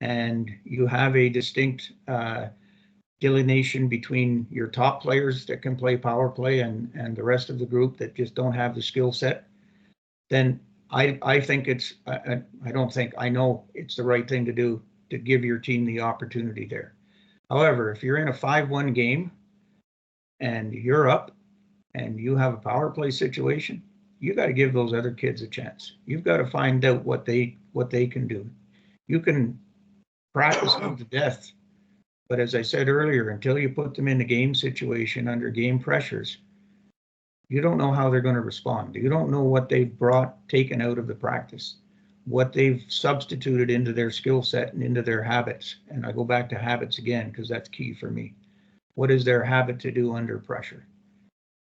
and you have a distinct delineation between your top players that can play power play and the rest of the group that just don't have the skill set, then I think I know it's the right thing to do to give your team the opportunity there. However, if you're in a 5-1 game and you're up and you have a power play situation, you got to give those other kids a chance. You've got to find out what they can do. You can practice them to death, but as I said earlier, until you put them in a game situation under game pressures, you don't know how they're going to respond. You don't know what they've taken out of the practice, what they've substituted into their skill set and into their habits. And I go back to habits again, because that's key for me. What is their habit to do under pressure?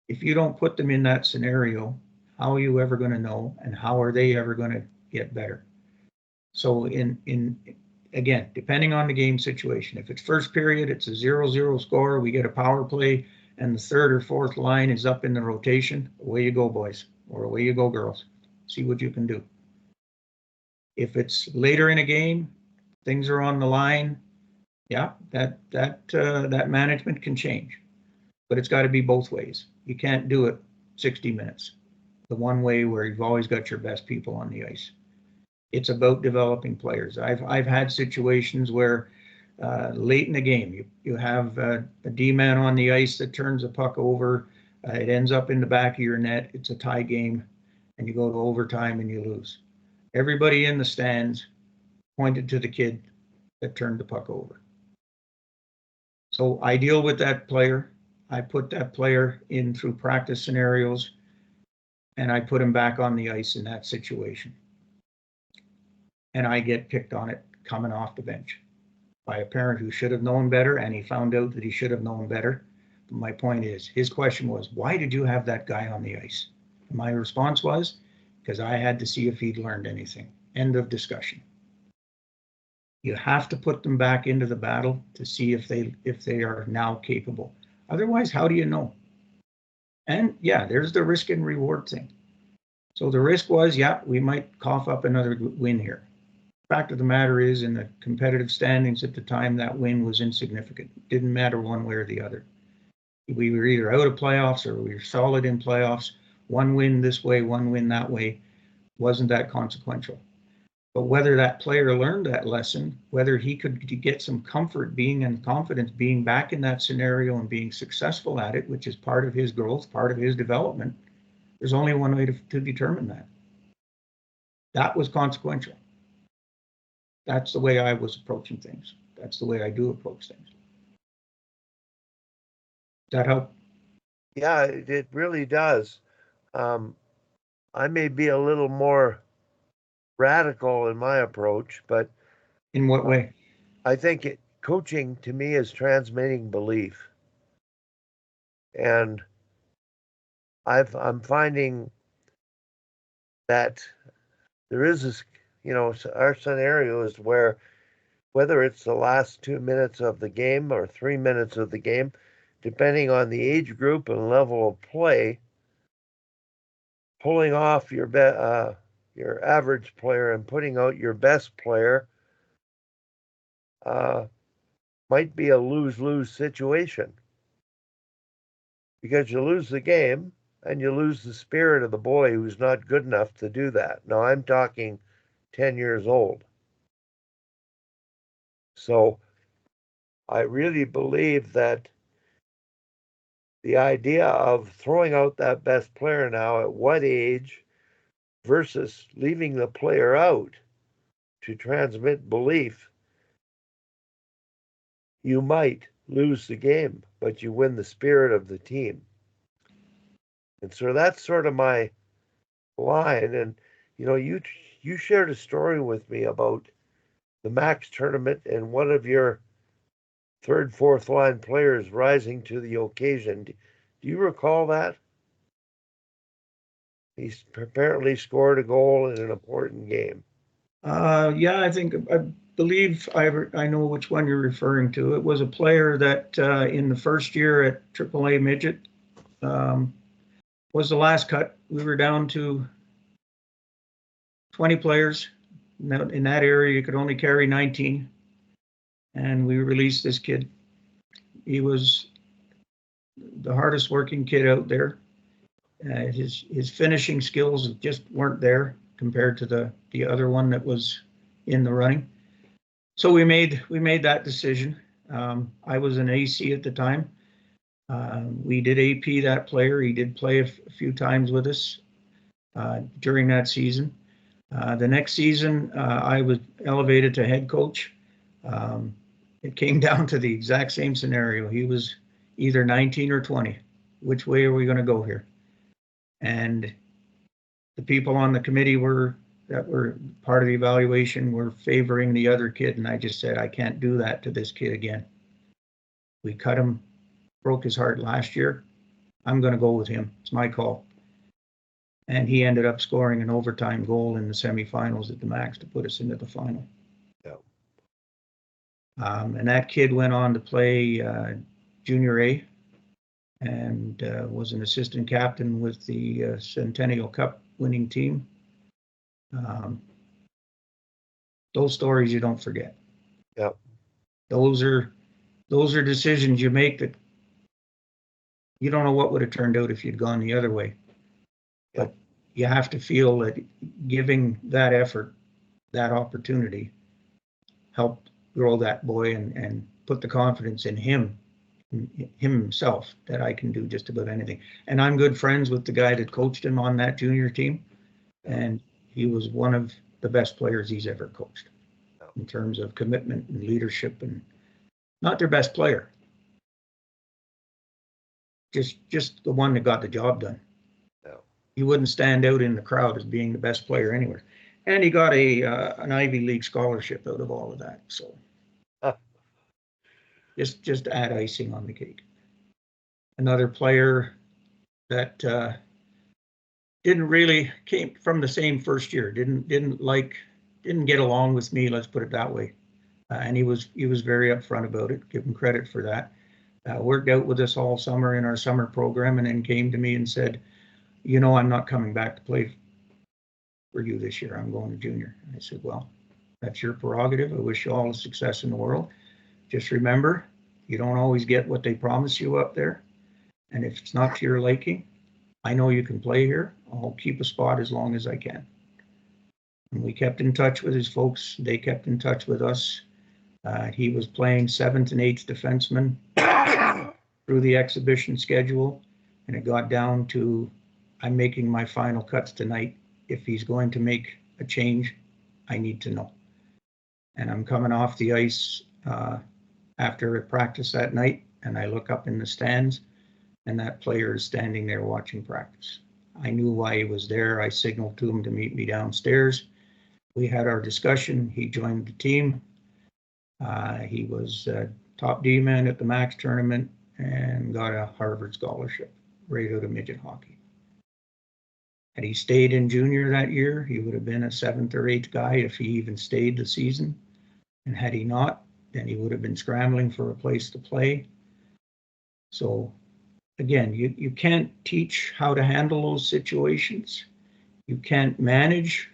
If you don't put them in that scenario, how are you ever going to know, and how are they ever going to get better? So again, depending on the game situation, if it's first period, it's a 0-0 score, we get a power play, and the third or fourth line is up in the rotation, away you go, boys, or away you go, girls. See what you can do. If it's later in a game, things are on the line, yeah, that management can change, but it's got to be both ways. You can't do it 60 minutes, the one way where you've always got your best people on the ice. It's about developing players. I've had situations where late in the game, you have a D-man on the ice that turns a puck over. It ends up in the back of your net. It's a tie game, and you go to overtime and you lose. Everybody in the stands pointed to the kid that turned the puck over. So I deal with that player. I put that player in through practice scenarios, and I put him back on the ice in that situation. And I get picked on it coming off the bench by a parent who should have known better, and he found out that he should have known better. But my point is, his question was, why did you have that guy on the ice? And my response was, because I had to see if he'd learned anything. End of discussion. You have to put them back into the battle to see if they are now capable. Otherwise, how do you know? And yeah, there's the risk and reward thing. So the risk was, yeah, we might cough up another win here. Fact of the matter is, in the competitive standings at the time, that win was insignificant. It didn't matter one way or the other. We were either out of playoffs or we were solid in playoffs. One win this way, one win that way, wasn't that consequential. But whether that player learned that lesson, whether he could get some comfort being and confidence being back in that scenario and being successful at it, which is part of his growth, part of his development, there's only one way to determine that. That was consequential. That's the way I was approaching things. That's the way I do approach things. Does that help? Yeah, it really does. I may be a little more radical in my approach, but In what way? I think coaching to me is transmitting belief. And I'm finding that there is this, our scenario is where whether it's the last 2 minutes of the game or 3 minutes of the game, depending on the age group and level of play, pulling off your average player and putting out your best player might be a lose-lose situation, because you lose the game and you lose the spirit of the boy who's not good enough to do that. Now, I'm talking 10 years old. So I really believe that the idea of throwing out that best player now at what age versus leaving the player out to transmit belief, you might lose the game, but you win the spirit of the team. And so that's sort of my line. And you shared a story with me about the Max tournament and one of your third, fourth line players rising to the occasion. Do you recall that? He's apparently scored a goal in an important game. Yeah, I believe I know which one you're referring to. It was a player that in the first year at AAA midget was the last cut. We were down to 20 players. In that area, you could only carry 19, and we released this kid. He was the hardest working kid out there. His finishing skills just weren't there compared to the other one that was in the running. So we made that decision. I was an AC at the time. We did AP that player. He did play a few times with us during that season. The next season, I was elevated to head coach. It came down to the exact same scenario. He was either 19 or 20. Which way are we going to go here? And the people on the committee that were part of the evaluation were favoring the other kid, and I just said, I can't do that to this kid again. We cut him, broke his heart last year. I'm going to go with him. It's my call. And he ended up scoring an overtime goal in the semifinals at the Max to put us into the final. Yeah. And that kid went on to play Junior A and was an assistant captain with the Centennial Cup winning team. Those stories you don't forget. Yep. Those are decisions you make that you don't know what would have turned out if you'd gone the other way. Yep. But you have to feel that giving that effort, that opportunity, helped grow that boy and put the confidence in himself that I can do just about anything. And I'm good friends with the guy that coached him on that junior team, and he was one of the best players he's ever coached in terms of commitment and leadership, and not their best player, just the one that got the job done. He wouldn't stand out in the crowd as being the best player anywhere, and he got an Ivy League scholarship out of all of that. So just add icing on the cake. Another player that didn't really came from the same first year, didn't get along with me, let's put it that way. And he was very upfront about it. Give him credit for that. Worked out with us all summer in our summer program, and then came to me and said, I'm not coming back to play for you this year. I'm going to junior. And I said, well, that's your prerogative. I wish you all the success in the world. Just remember, you don't always get what they promise you up there. And if it's not to your liking, I know you can play here. I'll keep a spot as long as I can. And we kept in touch with his folks. They kept in touch with us. He was playing 7th and 8th defenseman through the exhibition schedule. And it got down to, I'm making my final cuts tonight. If he's going to make a change, I need to know. And I'm coming off the ice after a practice that night, and I look up in the stands, and that player is standing there watching practice. I knew why he was there. I signaled to him to meet me downstairs. We had our discussion. He joined the team. He was top D-man at the Max tournament and got a Harvard scholarship right out of midget hockey. Had he stayed in junior that year, he would have been a 7th or 8th guy if he even stayed the season. And had he not, then he would have been scrambling for a place to play. So again, you can't teach how to handle those situations. You can't manage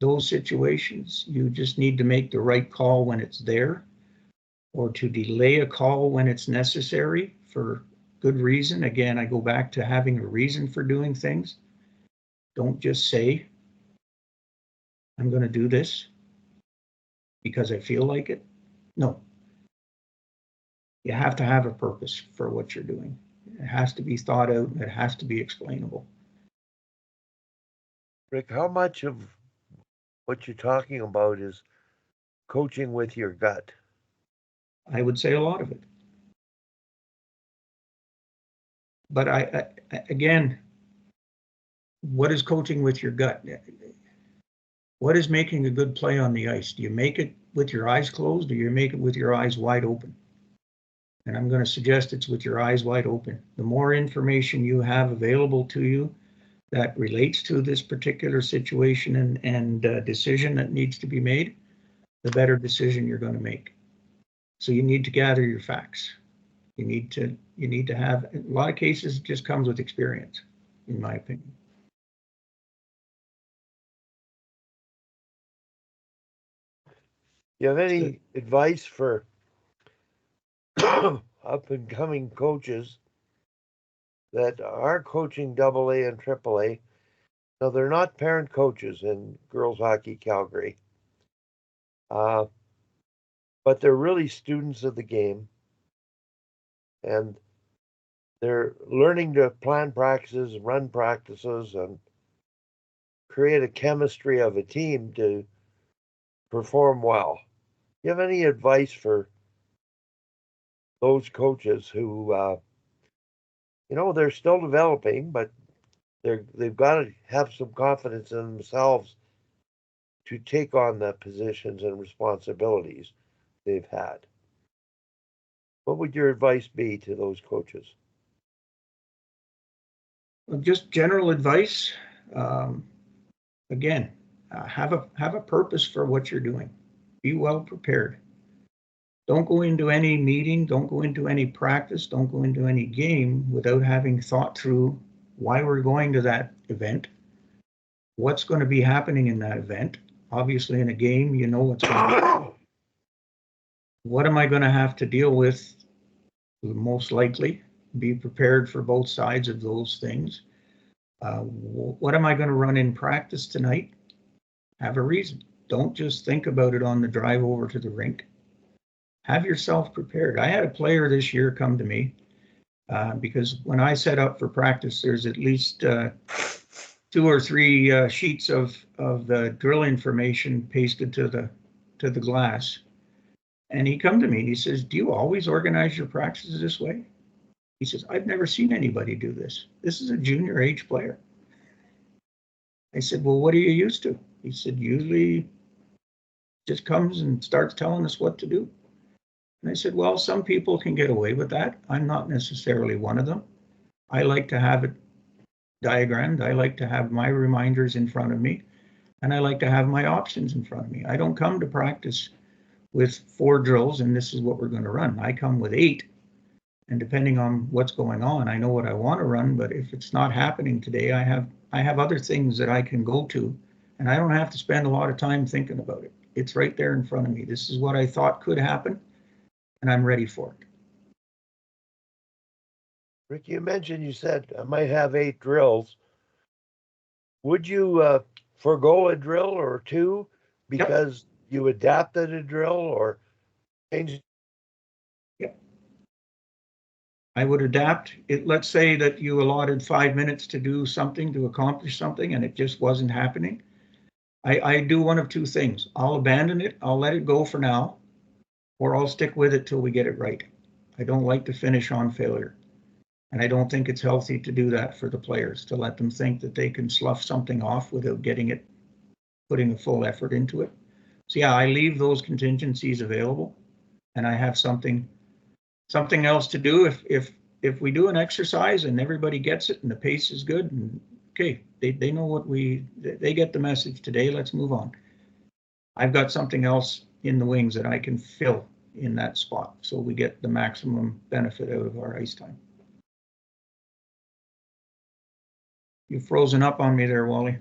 those situations. You just need to make the right call when it's there, or to delay a call when it's necessary for good reason. Again, I go back to having a reason for doing things. Don't just say, I'm going to do this because I feel like it. No. You have to have a purpose for what you're doing. It has to be thought out, and it has to be explainable. Rick, how much of what you're talking about is coaching with your gut? I would say a lot of it. But again, what is coaching with your gut? What is making a good play on the ice? Do you make it with your eyes closed, or do you make it with your eyes wide open? And I'm going to suggest it's with your eyes wide open. The more information you have available to you that relates to this particular situation and decision that needs to be made, the better decision you're going to make. So you need to gather your facts. You need to have, in a lot of cases, it just comes with experience, in my opinion. You have any advice for up and coming coaches that are coaching AA and AAA? Now, they're not parent coaches in girls hockey Calgary, but they're really students of the game, and they're learning to plan practices, run practices, and create a chemistry of a team to perform well. Do you have any advice for those coaches who, they're still developing, but they've got to have some confidence in themselves to take on the positions and responsibilities they've had? What would your advice be to those coaches? Just general advice. Again, have a purpose for what you're doing. Be well prepared. Don't go into any meeting, don't go into any practice, don't go into any game without having thought through why we're going to that event, what's going to be happening in that event. Obviously, in a game, you know what's going to happen. What am I going to have to deal with? Most likely, be prepared for both sides of those things. What am I going to run in practice tonight? Have a reason. Don't just think about it on the drive over to the rink. Have yourself prepared. I had a player this year come to me because when I set up for practice, there's at least 2 or 3 sheets of drill information pasted to the glass. And he come to me and he says, "Do you always organize your practices this way?" He says, "I've never seen anybody do this. This is a junior age player." I said, "Well, what are you used to?" He said, "Usually just comes and starts telling us what to do." And I said, "Well, some people can get away with that. I'm not necessarily one of them. I like to have it diagrammed. I like to have my reminders in front of me, and I like to have my options in front of me. I don't come to practice with 4 drills and this is what we're going to run. I come with 8. And depending on what's going on, I know what I want to run, but if it's not happening today, I have other things that I can go to, and I don't have to spend a lot of time thinking about it. It's right there in front of me. This is what I thought could happen, and I'm ready for it." Rick, you said I might have 8 drills. Would you forego a drill or 2 because you adapted a drill or changed? Yep. I would adapt it. Let's say that you allotted 5 minutes to do something, to accomplish something, and it just wasn't happening. I do one of two things. I'll abandon it, I'll let it go for now, or I'll stick with it till we get it right. I don't like to finish on failure. And I don't think it's healthy to do that for the players, to let them think that they can slough something off without putting a full effort into it. So yeah, I leave those contingencies available, and I have something else to do if we do an exercise and everybody gets it and the pace is good, and okay, they know they get the message today, let's move on. I've got something else in the wings that I can fill in that spot so we get the maximum benefit out of our ice time. You've frozen up on me there, Wally.